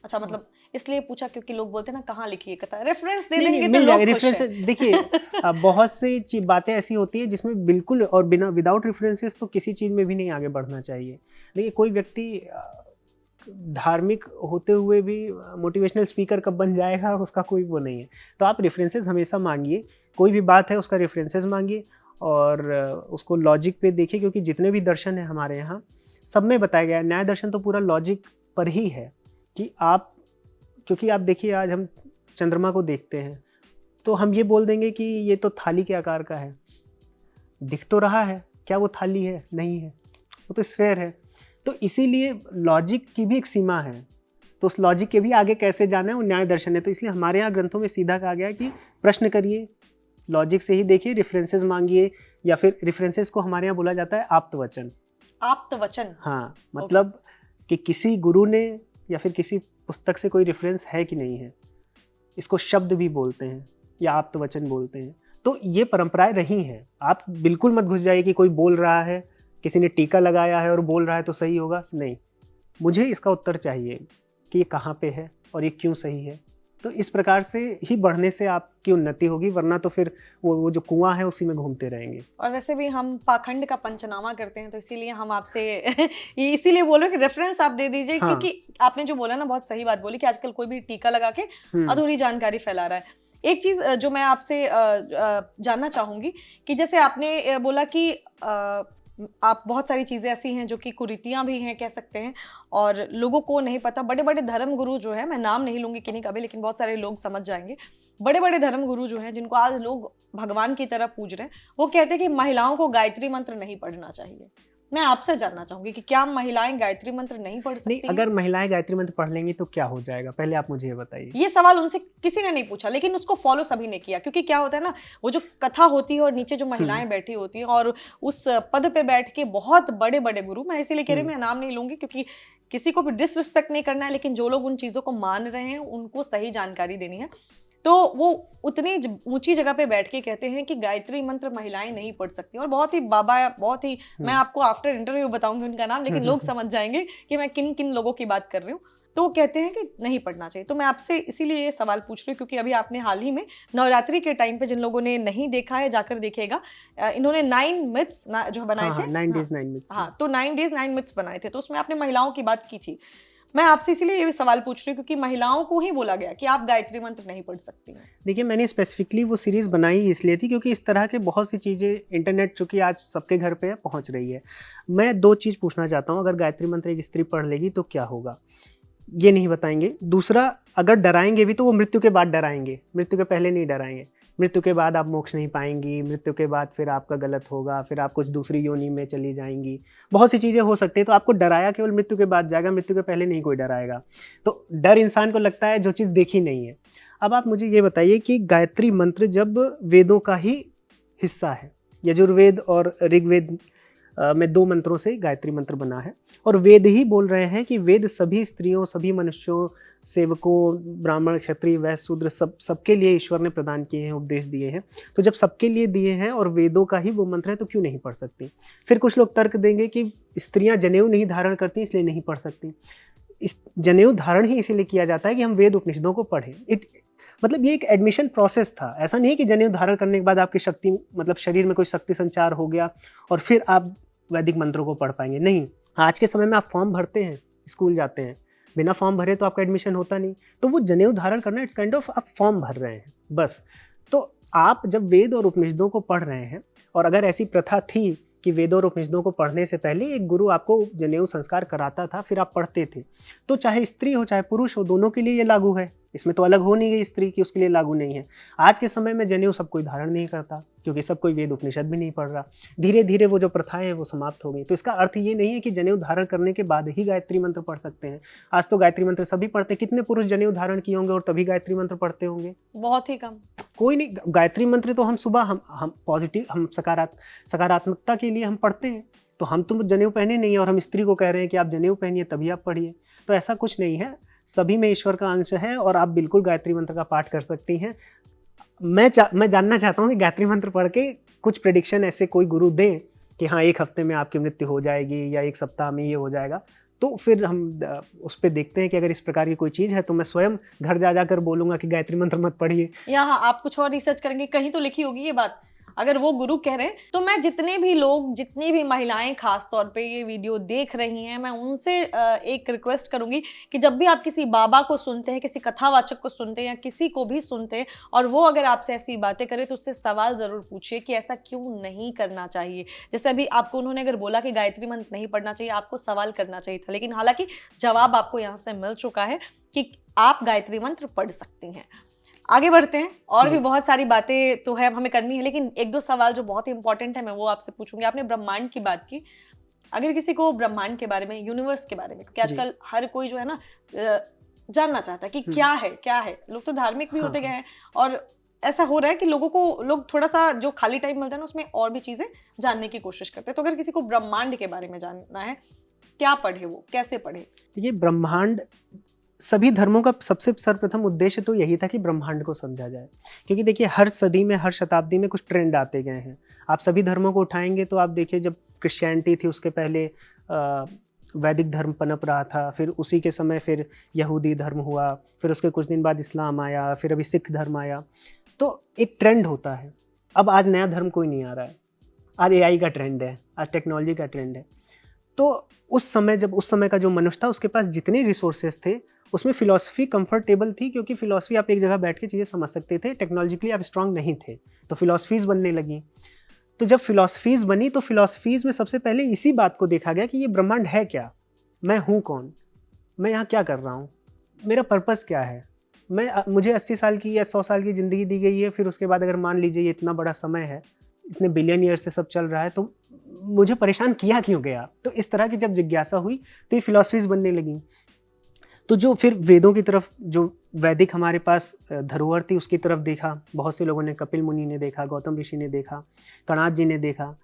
अच्छा, मतलब इसलिए पूछा क्योंकि लोग बोलते हैं ना कहाँ लिखी है कथा, रेफरेंस दे नहीं, देंगे नहीं, तो मिल लोग जाएगा खुश हैं। रेफरेंस। देखिए बहुत सी बातें ऐसी होती है जिसमें बिल्कुल और बिना विदाउट रेफरेंसेस तो किसी चीज़ में भी नहीं आगे बढ़ना चाहिए। देखिए कोई व्यक्ति धार्मिक होते हुए भी मोटिवेशनल स्पीकर कब बन जाएगा उसका कोई वो नहीं है। तो आप रेफरेंसेस हमेशा मांगिए, कोई भी बात है उसका रेफरेंसेस मांगिए और उसको लॉजिक पे देखिए, क्योंकि जितने भी दर्शन हैं हमारे यहाँ सब में बताया गया है। न्याय दर्शन तो पूरा लॉजिक पर ही है कि आप, क्योंकि आप देखिए आज हम चंद्रमा को देखते हैं तो हम ये बोल देंगे कि ये तो थाली के आकार का है, दिख तो रहा है, क्या वो थाली है? नहीं है, वो तो स्फेयर है। तो इसीलिए लॉजिक की भी एक सीमा है, तो उस लॉजिक के भी आगे कैसे जाना है वो न्याय दर्शन है। तो इसलिए हमारे यहाँ ग्रंथों में सीधा कहा गया है कि प्रश्न करिए, लॉजिक से ही देखिए, रेफरेंसेस मांगिए, या फिर रेफरेंसेस को हमारे यहाँ बोला जाता है आप्त वचन। आप्त वचन, हाँ, मतलब कि किसी गुरु ने या फिर किसी पुस्तक से कोई रेफरेंस है कि नहीं है, इसको शब्द भी बोलते हैं या आप्त वचन बोलते हैं। तो ये परंपराएं रही हैं। आप बिल्कुल मत घुस जाइए कि कोई बोल रहा है, किसी ने टीका लगाया है और बोल रहा है तो सही होगा, नहीं। मुझे इसका उत्तर चाहिए कि ये कहाँ पे है और ये क्यों सही है। तो इस प्रकार से ही बढ़ने से आपकी उन्नति होगी, वरना तो फिर वो जो कुआं है उसी में घूमते रहेंगे। और वैसे भी हम पाखंड का पंचनामा करते हैं, तो इसीलिए हम आपसे ये इसीलिए बोल रहे हैं कि रेफरेंस आप दे दीजिए। हाँ। क्योंकि आपने जो बोला ना बहुत सही बात बोली कि आजकल कोई भी टीका लगा के अधूरी जानकारी फैला रहा है। एक चीज जो मैं आपसे जानना चाहूंगी कि जैसे आपने बोला कि आप बहुत सारी चीजें ऐसी हैं जो कि कुरीतियां भी हैं कह सकते हैं और लोगों को नहीं पता। बड़े बड़े धर्म गुरु जो है, मैं नाम नहीं लूंगी किन्हीं का भी, लेकिन बहुत सारे लोग समझ जाएंगे, बड़े बड़े धर्म गुरु जो हैं जिनको आज लोग भगवान की तरह पूज रहे हैं, वो कहते हैं कि महिलाओं को गायत्री मंत्र नहीं पढ़ना चाहिए। मैं आपसे जानना चाहूंगी कि क्या महिलाएं गायत्री मंत्र नहीं पढ़ सकती नहीं, अगर महिलाएं गायत्री मंत्र पढ़ लेंगी तो क्या हो जाएगा, पहले आप मुझे ये बताइए। ये सवाल उनसे किसी ने नहीं पूछा, लेकिन उसको फॉलो सभी ने किया। क्योंकि क्या होता है ना, वो जो कथा होती है और नीचे जो महिलाएं बैठी होती हैं और उस पद पे बैठ के बहुत बड़े बड़े गुरु, मैं इसीलिए कह रही हूँ, मैं नाम नहीं लूंगी क्योंकि किसी को भी डिसरिस्पेक्ट नहीं करना है, लेकिन जो लोग उन चीजों को मान रहे हैं उनको सही जानकारी देनी है। तो वो उतनी ऊंची जगह पे बैठ के कहते हैं कि गायत्री मंत्र महिलाएं नहीं पढ़ सकती। और बहुत ही बाबा, बहुत ही, मैं आपको आफ्टर इंटरव्यू बताऊंगी उनका नाम, लेकिन लोग समझ जाएंगे कि मैं किन किन लोगों की बात कर रही हूँ। तो वो कहते हैं कि नहीं पढ़ना चाहिए। तो मैं आपसे इसीलिए ये सवाल पूछ रही हूँ क्योंकि अभी आपने हाल ही में नवरात्रि के टाइम पे, जिन लोगों ने नहीं देखा है जाकर देखेगा, इन्होंने 9 मिथ्स जो बनाए थे। 9 days 9 myths। हाँ, तो 9 days 9 मिथ्स बनाए थे, तो उसमें आपने महिलाओं की बात की थी। मैं आपसे इसीलिए ये सवाल पूछ रही हूँ क्योंकि महिलाओं को ही बोला गया कि आप गायत्री मंत्र नहीं पढ़ सकती हैं। देखिए मैंने स्पेसिफिकली वो सीरीज़ बनाई इसलिए थी क्योंकि इस तरह के बहुत सी चीज़ें इंटरनेट चूँकि आज सबके घर पे पहुँच रही है। मैं 2 चीज़ पूछना चाहता हूँ, अगर गायत्री मंत्र एक स्त्री पढ़ लेगी तो क्या होगा, ये नहीं बताएंगे। दूसरा, अगर डराएंगे भी तो वो मृत्यु के बाद डराएंगे, मृत्यु के पहले नहीं डराएंगे। मृत्यु के बाद आप मोक्ष नहीं पाएंगी, मृत्यु के बाद फिर आपका गलत होगा, फिर आप कुछ दूसरी योनि में चली जाएंगी, बहुत सी चीज़ें हो सकती है। तो आपको डराया केवल मृत्यु के बाद जाएगा, मृत्यु के पहले नहीं कोई डराएगा। तो डर इंसान को लगता है जो चीज़ देखी नहीं है। अब आप मुझे ये बताइए कि गायत्री मंत्र जब वेदों का ही हिस्सा है, यजुर्वेद और ऋग्वेद में 2 मंत्रों से गायत्री मंत्र बना है, और वेद ही बोल रहे हैं कि वेद सभी स्त्रियों, सभी मनुष्यों, सेवकों, ब्राह्मण, क्षत्रिय, वैश्य, शूद्र, सबके लिए ईश्वर ने प्रदान किए हैं, उपदेश दिए हैं। तो जब सबके लिए दिए हैं और वेदों का ही वो मंत्र है तो क्यों नहीं पढ़ सकती? फिर कुछ लोग तर्क देंगे कि स्त्रियां जनेऊ नहीं धारण करती इसलिए नहीं पढ़ सकती। इस जनेऊ धारण ही इसीलिए किया जाता है कि हम वेद उपनिषदों को पढ़ें। मतलब ये एक एडमिशन प्रोसेस था। ऐसा नहीं कि जनेऊ धारण करने के बाद आपकी शक्ति, मतलब शरीर में कोई शक्ति संचार हो गया और फिर आप वैदिक मंत्रों को पढ़ पाएंगे। नहीं, आज के समय में आप फॉर्म भरते हैं, स्कूल जाते हैं, बिना फॉर्म भरे तो आपका एडमिशन होता नहीं। तो वो जनेऊ धारण करना इट्स काइंड ऑफ आप फॉर्म भर रहे हैं बस। तो आप जब वेद और उपनिषदों को पढ़ रहे हैं, और अगर ऐसी प्रथा थी कि वेदों और उपनिषदों को पढ़ने से पहले एक गुरु आपको जनेऊ संस्कार कराता था, फिर आप पढ़ते थे, तो चाहे स्त्री हो चाहे पुरुष हो, दोनों के लिए ये लागू है। इसमें तो अलग हो नहीं गई स्त्री की उसके लिए लागू नहीं है। आज के समय में जनेऊ सब कोई धारण नहीं करता क्योंकि सब कोई वेद उपनिषद भी नहीं पढ़ रहा। धीरे धीरे वो जो प्रथाएं हैं वो समाप्त हो गई। तो इसका अर्थ ये नहीं है कि जनेऊ धारण करने के बाद ही गायत्री मंत्र पढ़ सकते हैं। आज तो गायत्री मंत्र सभी पढ़ते हैं। कितने पुरुष जनेऊ धारण किए होंगे और तभी गायत्री मंत्र पढ़ते होंगे? बहुत ही कम। कोई नहीं। गायत्री मंत्र तो हम सुबह हम पॉजिटिव, हम सकारात्मकता के लिए हम पढ़ते हैं। तो हम तुम जनेऊ पहने नहीं और हम स्त्री को कह रहे हैं कि आप जनेऊ पहनिए तभी आप पढ़िए। तो ऐसा कुछ नहीं है, सभी में ईश्वर का अंश है और आप बिल्कुल गायत्री मंत्र का पाठ कर सकती हैं। मैं जानना चाहता हूँ कि गायत्री मंत्र पढ़ के कुछ प्रेडिक्शन ऐसे कोई गुरु दें कि हाँ 1 हफ्ते में आपकी मृत्यु हो जाएगी या 1 सप्ताह में ये हो जाएगा, तो फिर हम उस पे देखते हैं कि अगर इस प्रकार की कोई चीज़ है तो मैं स्वयं घर जा जाकर बोलूँगा कि गायत्री मंत्र मत पढ़िए। या हाँ, आप कुछ और रिसर्च करेंगे, कहीं तो लिखी होगी ये बात। अगर वो गुरु कह रहे हैं, तो मैं जितने भी लोग, जितनी भी महिलाएं खास तौर पे ये वीडियो देख रही हैं, मैं उनसे एक रिक्वेस्ट करूंगी कि जब भी आप किसी बाबा को सुनते हैं, किसी कथावाचक को सुनते हैं या किसी को भी सुनते हैं और वो अगर आपसे ऐसी बातें करे, तो उससे सवाल जरूर पूछिए कि ऐसा क्यों नहीं करना चाहिए। जैसे अभी आपको उन्होंने अगर बोला कि गायत्री मंत्र नहीं पढ़ना चाहिए, आपको सवाल करना चाहिए था, लेकिन हालांकि जवाब आपको यहाँ से मिल चुका है कि आप गायत्री मंत्र पढ़ सकती हैं। आगे बढ़ते हैं, और भी बहुत सारी बातें तो है हमें करनी है, लेकिन एक दो सवाल जो बहुत ही इंपॉर्टेंट है मैं वो आपसे पूछूंगी। आपने ब्रह्मांड की बात की, अगर किसी को ब्रह्मांड के बारे में, यूनिवर्स के बारे में, क्योंकि आजकल हर कोई जो है ना जानना चाहता है कि क्या है क्या है, लोग तो धार्मिक भी होते गए हैं और ऐसा हो रहा है कि लोग थोड़ा सा जो खाली टाइम मिलता है ना उसमें और भी चीजें जानने की कोशिश करते हैं। तो अगर किसी को ब्रह्मांड के बारे में जानना है, क्या पढ़े, वो कैसे पढ़े? ये ब्रह्मांड, सभी धर्मों का सबसे सर्वप्रथम उद्देश्य तो यही था कि ब्रह्मांड को समझा जाए, क्योंकि देखिए हर सदी में, हर शताब्दी में कुछ ट्रेंड आते गए हैं। आप सभी धर्मों को उठाएंगे तो आप देखिए, जब क्रिश्चियनिटी थी उसके पहले वैदिक धर्म पनप रहा था, फिर उसी के समय फिर यहूदी धर्म हुआ, फिर उसके कुछ दिन बाद इस्लाम आया, फिर अभी सिख धर्म आया। तो एक ट्रेंड होता है। अब आज नया धर्म कोई नहीं आ रहा है, आज एआई का ट्रेंड है, आज टेक्नोलॉजी का ट्रेंड है। तो उस समय, जब उस समय का जो मनुष्य था उसके पास जितने रिसोर्सेज थे उसमें फिलॉसफी कंफर्टेबल थी, क्योंकि फिलॉसफी आप एक जगह बैठ के चीज़ें समझ सकते थे, टेक्नोलॉजिकली आप स्ट्रांग नहीं थे, तो फिलॉसफीज़ बनने लगी। तो जब फिलॉसफीज़ बनी तो फिलॉसफीज़ में सबसे पहले इसी बात को देखा गया कि ये ब्रह्मांड है क्या, मैं हूँ कौन, मैं यहाँ क्या कर रहा हूँ, मेरा पर्पस क्या है। मुझे 80 साल की या 100 साल की ज़िंदगी दी गई है, फिर उसके बाद अगर मान लीजिए ये इतना बड़ा समय है, इतने बिलियन ईयर से सब चल रहा है, तो मुझे परेशान किया क्यों गया। तो इस तरह की जब जिज्ञासा हुई तो ये फिलॉसफीज़ बनने लगी। तो जो फिर वेदों की तरफ, जो वैदिक हमारे पास धरोहर थी उसकी तरफ देखा, बहुत से लोगों ने, कपिल मुनि ने देखा, गौतम ऋषि ने देखा, कणाद जी ने देखा।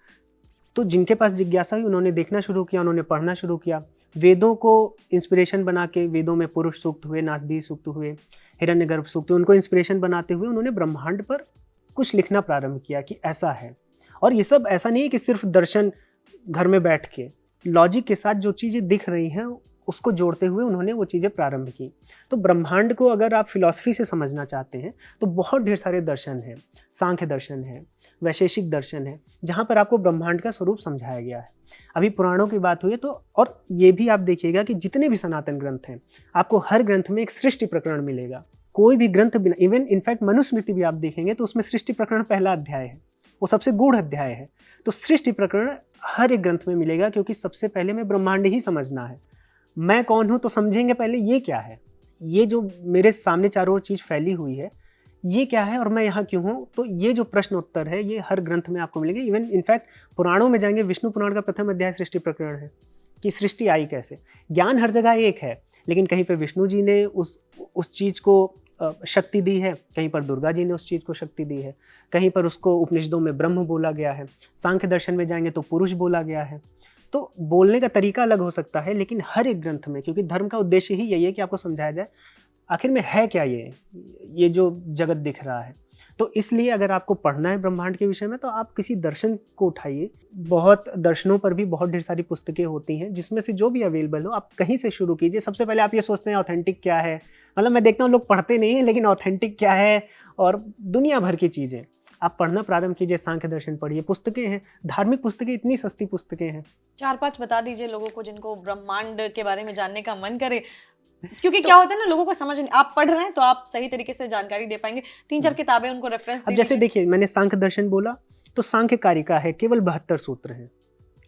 तो जिनके पास जिज्ञासा हुई उन्होंने देखना शुरू किया, उन्होंने पढ़ना शुरू किया। वेदों को इंस्पिरेशन बना के, वेदों में पुरुष सूक्त हुए, नारदी सूक्त हुए, हिरण्यगर्भ सूक्त हुए, उनको इंस्पिरेशन बनाते हुए उन्होंने ब्रह्मांड पर कुछ लिखना प्रारंभ किया कि ऐसा है। और ये सब ऐसा नहीं है कि सिर्फ दर्शन, घर में बैठ के लॉजिक के साथ जो चीज़ें दिख रही हैं उसको जोड़ते हुए उन्होंने वो चीज़ें प्रारंभ की। तो ब्रह्मांड को अगर आप फिलॉसफी से समझना चाहते हैं तो बहुत ढेर सारे दर्शन हैं, सांख्य दर्शन है, वैशेषिक दर्शन है, जहाँ पर आपको ब्रह्मांड का स्वरूप समझाया गया है। अभी पुराणों की बात हुई है तो, और ये भी आप देखिएगा कि जितने भी सनातन ग्रंथ हैं, आपको हर ग्रंथ में एक सृष्टि प्रकरण मिलेगा। कोई भी ग्रंथ बिना, इवन इनफैक्ट मनुस्मृति भी आप देखेंगे तो उसमें सृष्टि प्रकरण पहला अध्याय है, वो सबसे गूढ़ अध्याय है। तो सृष्टि प्रकरण हर एक ग्रंथ में मिलेगा, क्योंकि सबसे पहले में ब्रह्मांड ही समझना है। मैं कौन हूँ तो समझेंगे पहले ये क्या है, ये जो मेरे सामने चारों ओर चीज़ फैली हुई है ये क्या है और मैं यहाँ क्यों हूँ। तो ये जो प्रश्न उत्तर है ये हर ग्रंथ में आपको मिलेंगे। इवन इनफैक्ट पुराणों में जाएंगे, विष्णु पुराण का प्रथम अध्याय सृष्टि प्रकरण है कि सृष्टि आई कैसे। ज्ञान हर जगह एक है, लेकिन कहीं पर विष्णु जी ने उस चीज़ को शक्ति दी है, कहीं पर दुर्गा जी ने उस चीज़ को शक्ति दी है, कहीं पर उसको उपनिषदों में ब्रह्म बोला गया है, सांख्य दर्शन में जाएंगे तो पुरुष बोला गया है। तो बोलने का तरीका अलग हो सकता है, लेकिन हर एक ग्रंथ में, क्योंकि धर्म का उद्देश्य ही यही है कि आपको समझाया जाए आखिर में है क्या ये जो जगत दिख रहा है। तो इसलिए अगर आपको पढ़ना है ब्रह्मांड के विषय में तो आप किसी दर्शन को उठाइए। बहुत दर्शनों पर भी बहुत ढेर सारी पुस्तकें होती हैं, जिसमें से जो भी अवेलेबल हो आप कहीं से शुरू कीजिए। सबसे पहले आप ये सोचते हैं ऑथेंटिक क्या है, मतलब मैं देखता हूँ लोग पढ़ते नहीं हैं, लेकिन ऑथेंटिक क्या है और दुनिया भर की चीज़ें आप पढ़ना प्रारंभ कीजिए। सांख्य दर्शन पढ़िए, पुस्तकें हैं, धार्मिक पुस्तकें, इतनी सस्ती पुस्तकें हैं। 4-5 बता दीजिए लोगों को जिनको ब्रह्मांड के बारे में जानने का मन करे, क्योंकि क्या होता है ना, लोगों को समझ नहीं, आप पढ़ रहे हैं तो आप सही तरीके से जानकारी दे पाएंगे। 3-4 किताबें उनको रेफरेंस अब जैसे देखिए, मैंने सांख्य दर्शन बोला तो सांख्य कारिका है, केवल 72 सूत्र हैं,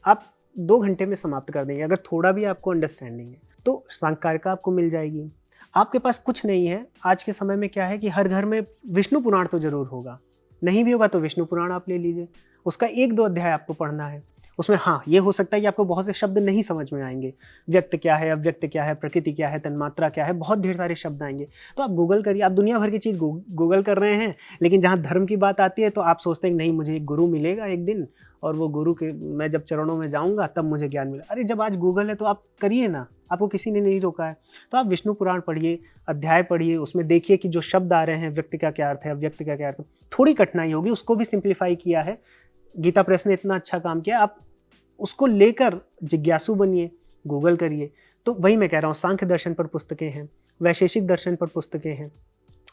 आप 2 घंटे में समाप्त कर देंगे। अगर थोड़ा भी आपको अंडरस्टैंडिंग है तो सांख्य कारिका आपको मिल जाएगी। आपके पास कुछ नहीं है, आज के समय में क्या है कि हर घर में विष्णु पुराण तो जरूर होगा, नहीं भी होगा तो विष्णु पुराण आप ले लीजिए, उसका 1-2 अध्याय आपको पढ़ना है। उसमें हाँ ये हो सकता है कि आपको बहुत से शब्द नहीं समझ में आएंगे, व्यक्त क्या है, अव्यक्त क्या है, प्रकृति क्या है, तन्मात्रा क्या है, बहुत ढेर सारे शब्द आएंगे। तो आप गूगल करिए, आप दुनिया भर की चीज़ गूगल कर रहे हैं, लेकिन जहाँ धर्म की बात आती है तो आप सोचते हैं नहीं मुझे एक गुरु मिलेगा एक दिन, और वो गुरु के मैं जब चरणों में जाऊँगा तब मुझे ज्ञान मिला। अरे जब आज गूगल है तो आप करिए ना, आपको किसी ने नहीं रोका है। तो आप विष्णु पुराण पढ़िए, अध्याय पढ़िए, उसमें देखिए कि जो शब्द आ रहे हैं व्यक्ति का क्या अर्थ है, अव्यक्त का क्या अर्थ है। थोड़ी कठिनाई होगी, उसको भी सिंप्लीफाई किया है, गीता प्रेस ने इतना अच्छा काम किया। आप उसको लेकर जिज्ञासु बनिए, गूगल करिए, तो वही मैं कह रहा हूँ, सांख्य दर्शन पर पुस्तकें हैं, वैशेषिक दर्शन पर पुस्तकें हैं,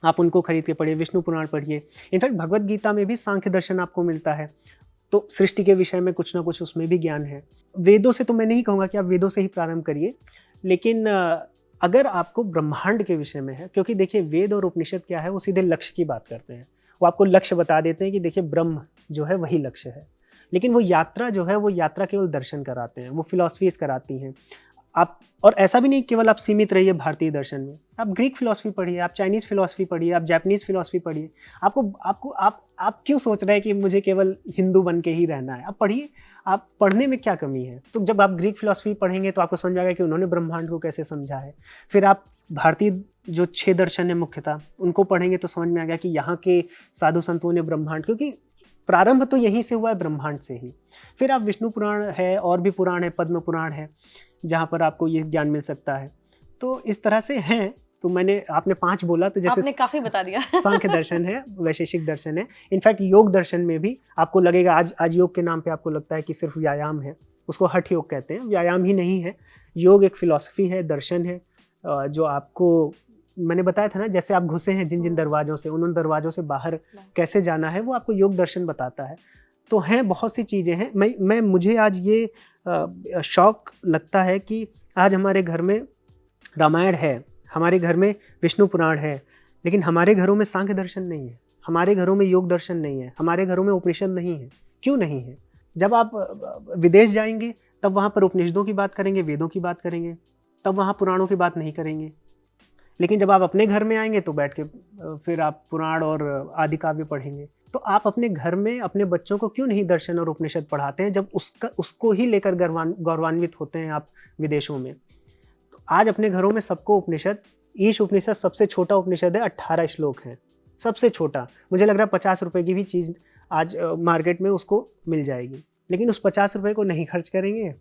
आप उनको खरीद के पढ़िए, विष्णु पुराण पढ़िए। इनफैक्ट भगवत गीता में भी सांख्य दर्शन आपको मिलता है, तो सृष्टि के विषय में कुछ ना कुछ उसमें भी ज्ञान है। वेदों से तो मैं नहीं कहूँगा कि आप वेदों से ही प्रारंभ करिए, लेकिन अगर आपको ब्रह्मांड के विषय में है, क्योंकि देखिए वेद और उपनिषद क्या है, वो सीधे लक्ष्य की बात करते हैं। वो आपको लक्ष्य बता देते हैं कि देखिए ब्रह्म जो है वही लक्ष्य है, लेकिन वो यात्रा जो है वो यात्रा केवल दर्शन कराते हैं, वो फिलॉसफीज कराती हैं आप। और ऐसा भी नहीं केवल आप सीमित रहिए भारतीय दर्शन में, आप ग्रीक फिलॉसफी पढ़िए, आप चाइनीज़ फिलॉसफी पढ़िए, आप जापानीज़ फिलॉसफी पढ़िए। आपको आपको आप क्यों सोच रहे हैं कि मुझे केवल हिंदू बन के ही रहना है? आप पढ़िए, आप पढ़ने में क्या कमी है? तो जब आप ग्रीक फिलॉसफी पढ़ेंगे तो आपको समझ आएगा कि उन्होंने ब्रह्मांड को कैसे समझा है। फिर आप भारतीय जो 6 दर्शन है मुख्यतः, उनको पढ़ेंगे तो समझ में आएगा कि यहाँ के साधु संतों ने ब्रह्मांड, क्योंकि प्रारंभ तो यहीं से हुआ है, ब्रह्मांड से ही। फिर आप विष्णु पुराण है, और भी पुराण है, पद्म पुराण है, जहाँ पर आपको ये ज्ञान मिल सकता है। तो इस तरह से हैं। तो आपने 5 बोला, तो जैसे आपने काफी बता दिया। सांख्य दर्शन है, वैशेषिक दर्शन है, इनफैक्ट योग दर्शन में भी आपको लगेगा, आज योग के नाम पे आपको लगता है कि सिर्फ व्यायाम है, उसको हठ योग कहते हैं। व्यायाम ही नहीं है, योग एक फिलॉसफी है, दर्शन है, जो आपको मैंने बताया था ना, जैसे आप घुसे हैं जिन जिन दरवाजों से, उन दरवाजों से बाहर कैसे जाना है, वो आपको योग दर्शन बताता है। तो हैं, बहुत सी चीज़ें हैं। मुझे आज ये शौक लगता है कि आज हमारे घर में रामायण है, हमारे घर में विष्णु पुराण है, लेकिन हमारे घरों में सांख्य दर्शन नहीं है, हमारे घरों में योग दर्शन नहीं है, हमारे घरों में उपनिषद नहीं है। क्यों नहीं है? जब आप विदेश जाएंगे तब वहाँ पर उपनिषदों की बात करेंगे, वेदों की बात करेंगे, तब वहाँ पुराणों की बात नहीं करेंगे। लेकिन जब आप अपने घर में आएंगे तो बैठ के फिर आप पुराण और आदि काव्य पढ़ेंगे। तो आप अपने घर में अपने बच्चों को क्यों नहीं दर्शन और उपनिषद पढ़ाते हैं, जब उसको ही लेकर गौरवान्वित होते हैं आप विदेशों में। तो आज अपने घरों में सबको उपनिषद, ईश उपनिषद सबसे छोटा उपनिषद है, 18 श्लोक हैं, सबसे छोटा। मुझे लग रहा है 50 रुपए की भी चीज़ आज मार्केट में उसको मिल जाएगी, लेकिन उस 50 रुपए को नहीं खर्च करेंगे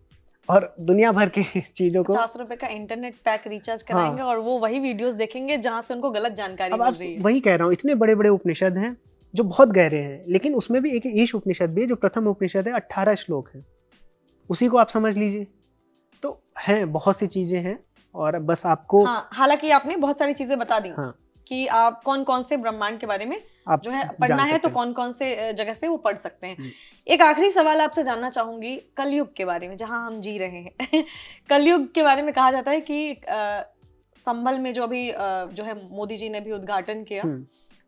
और दुनिया भर की चीजों को 50 रुपए का इंटरनेट पैक रिचार्ज कराएंगे। हाँ। और वो वही वीडियोस देखेंगे जहां से उनको गलत जानकारी मिल रही है। वही कह रहा हूँ, इतने बड़े बड़े उपनिषद हैं जो बहुत गहरे हैं, लेकिन उसमें भी एक ईश उपनिषद भी है जो प्रथम उपनिषद है, 18 श्लोक है, उसी को आप समझ लीजिए। तो हैं, बहुत सी चीजें हैं, और बस आपको हालांकि आपने बहुत सारी चीजें बता दी कि आप कौन कौन से ब्रह्मांड के बारे में आप जो है पढ़ना है, तो कौन कौन से जगह से वो पढ़ सकते हैं। एक आखिरी सवाल आपसे जानना चाहूंगी कलयुग के बारे में, जहां हम जी रहे हैं। कलयुग के बारे में कहा जाता है कि संभल में जो अभी जो है मोदी जी ने भी उद्घाटन किया,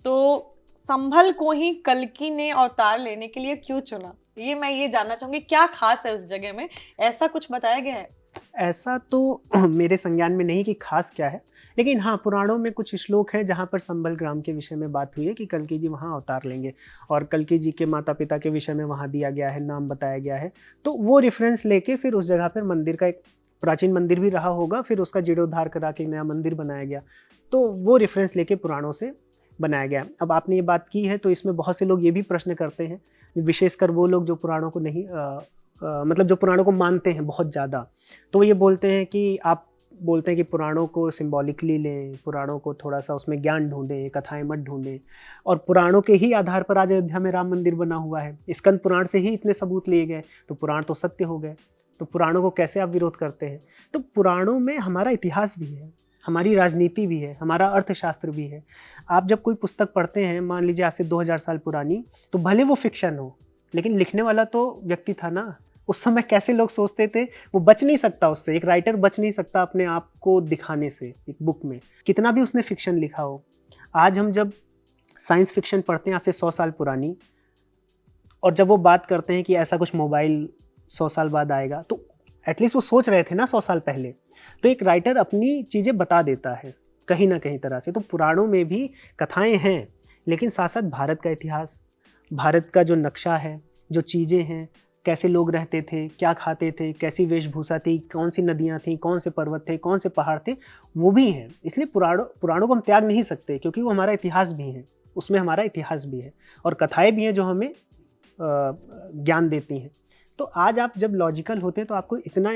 तो संभल को ही कल्कि ने अवतार लेने के लिए क्यों चुना, मैं ये जानना चाहूंगी। क्या खास है उस जगह में, ऐसा कुछ बताया गया है? ऐसा तो मेरे संज्ञान में नहीं कि खास क्या है, लेकिन हाँ, पुराणों में कुछ श्लोक हैं जहाँ पर संबल ग्राम के विषय में बात हुई है कि कल्कि जी वहाँ अवतार लेंगे, और कल्कि जी के माता पिता के विषय में वहाँ दिया गया है, नाम बताया गया है। तो वो रेफरेंस लेके फिर उस जगह पर मंदिर का, एक प्राचीन मंदिर भी रहा होगा, फिर उसका जीर्णोद्धार करा के नया मंदिर बनाया गया, तो वो रेफरेंस लेके पुराणों से बनाया गया। अब आपने ये बात की है तो इसमें बहुत से लोग ये भी प्रश्न करते हैं, विशेषकर वो लोग जो पुराणों को नहीं मतलब जो पुराणों को मानते हैं बहुत ज़्यादा, तो ये बोलते हैं कि आप बोलते हैं कि पुराणों को सिंबॉलिकली लें, पुराणों को थोड़ा सा उसमें ज्ञान ढूंढें, कथाएं मत ढूंढें, और पुराणों के ही आधार पर आज अयोध्या में राम मंदिर बना हुआ है, स्कंद पुराण से ही इतने सबूत लिए गए, तो पुराण तो सत्य हो गए, तो पुराणों को कैसे आप विरोध करते हैं? तो पुराणों में हमारा इतिहास भी है, हमारी राजनीति भी है, हमारा अर्थशास्त्र भी है। आप जब कोई पुस्तक पढ़ते हैं, मान लीजिए आज से 2000 साल पुरानी, तो भले वो फिक्शन हो, लेकिन लिखने वाला तो व्यक्ति था ना। उस समय कैसे लोग सोचते थे, वो बच नहीं सकता उससे, एक राइटर बच नहीं सकता अपने आप को दिखाने से एक बुक में, कितना भी उसने फिक्शन लिखा हो। आज हम जब साइंस फिक्शन पढ़ते हैं आज से 100 साल पुरानी, और जब वो बात करते हैं कि ऐसा कुछ मोबाइल 100 साल बाद आएगा, तो एटलीस्ट वो सोच रहे थे ना 100 साल पहले। तो एक राइटर अपनी चीज़ें बता देता है कहीं ना कहीं तरह से। तो पुराणों में भी कथाएं हैं, लेकिन साथ साथ भारत का इतिहास, भारत का जो नक्शा है, जो चीज़ें हैं, कैसे लोग रहते थे, क्या खाते थे, कैसी वेशभूषा थी, कौन सी नदियाँ थीं, कौन से पर्वत थे, कौन से पहाड़ थे, वो भी हैं। इसलिए पुराणों को हम त्याग नहीं सकते, क्योंकि वो हमारा इतिहास भी है, उसमें हमारा इतिहास भी है, और कथाएं भी हैं जो हमें ज्ञान देती हैं। तो आज आप जब लॉजिकल होते हैं तो आपको इतना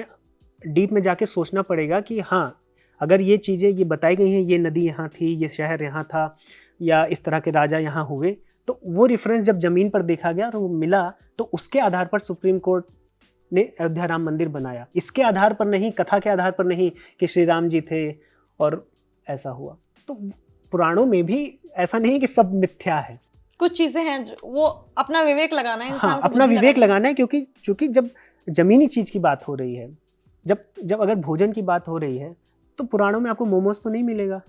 डीप में जाके सोचना पड़ेगा कि हाँ, अगर ये चीज़ें ये बताई गई हैं, ये नदी यहाँ थी, ये शहर यहाँ था, या इस तरह के राजा यहाँ हुए, तो वो रेफरेंस जब ज़मीन पर देखा गया और वो मिला, तो उसके आधार पर सुप्रीम कोर्ट ने अयोध्या राम मंदिर बनाया, इसके आधार पर नहीं, कथा के आधार पर नहीं कि श्री राम जी थे और ऐसा हुआ। तो पुराणों में भी ऐसा नहीं कि सब मिथ्या है, कुछ चीजें हैं वो अपना विवेक लगाना है इंसान हाँ को, अपना बुद्धि विवेक लगाना लगाना है, क्योंकि चूंकि जब जमीनी चीज की बात हो रही है, जब अगर भोजन की बात हो रही है, तो पुराणों में आपको मोमोज तो नहीं मिलेगा,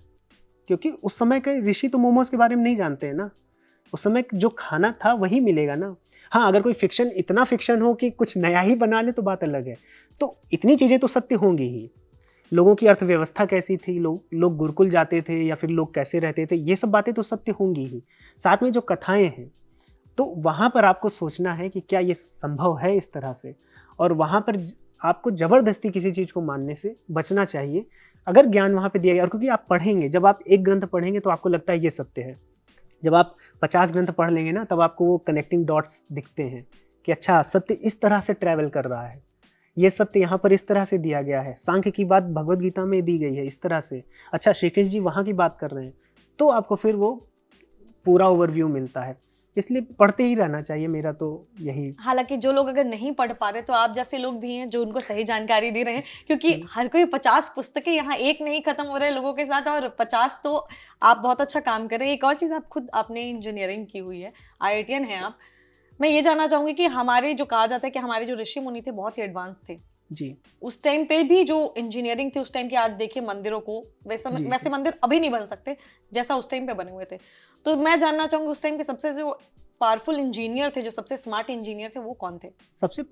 क्योंकि उस समय के ऋषि तो मोमोज के बारे में नहीं जानते हैं ना, उस समय जो खाना था वही मिलेगा ना। हाँ, अगर कोई फिक्शन, इतना फिक्शन हो कि कुछ नया ही बना ले तो बात अलग है, तो इतनी चीजें तो सत्य होंगी ही। लोगों की अर्थव्यवस्था कैसी थी, लोग गुरुकुल जाते थे या फिर लोग कैसे रहते थे, ये सब बातें तो सत्य होंगी ही। साथ में जो कथाएं हैं, तो वहाँ पर आपको सोचना है कि क्या ये संभव है इस तरह से, और वहाँ पर आपको ज़बरदस्ती किसी चीज़ को मानने से बचना चाहिए अगर ज्ञान वहाँ पे दिया गया। और क्योंकि आप पढ़ेंगे, जब आप एक ग्रंथ पढ़ेंगे तो आपको लगता है ये सत्य है, जब आप 50 ग्रंथ पढ़ लेंगे ना, तब आपको वो कनेक्टिंग डॉट्स दिखते हैं कि अच्छा, सत्य इस तरह से ट्रैवल कर रहा है, ये सत्य यहाँ पर इस तरह से दिया गया है, सांख्य की बात भगवद गीता में दी गई है इस तरह से, अच्छा श्री कृष्ण जी वहाँ की बात कर रहे हैं, तो आपको फिर वो पूरा ओवरव्यू मिलता है। इसलिए पढ़ते ही रहना चाहिए, मेरा तो यही। हालांकि जो लोग अगर नहीं पढ़ पा रहे तो आप जैसे लोग भी हैं जो उनको सही जानकारी दे रहे हैं, क्योंकि हर कोई 50 पुस्तकें यहाँ एक नहीं खत्म हो रहे लोगों के साथ, और 50 तो आप बहुत अच्छा काम कर रहे हैं। एक और चीज, आप खुद आपने इंजीनियरिंग की हुई है, IITian है आप। मैं ये जानना चाहूंगी कि हमारे जो कहा जाता है कि हमारे जो ऋषि मुनि थे बहुत ही एडवांस थे जी, उस टाइम पे भी, जो इंजीनियरिंग थी उस टाइम की। आज देखिए मंदिरों को, जी, वैसे जी। मंदिर अभी नहीं बन सकते जैसा उस टाइम पे बने हुए थे। तो मैं जानना चाहूंगी उस टाइम के सबसे जो पावरफुल इंजीनियर थे, जो सबसे स्मार्ट इंजीनियर थे, वो कौन थे? सबसे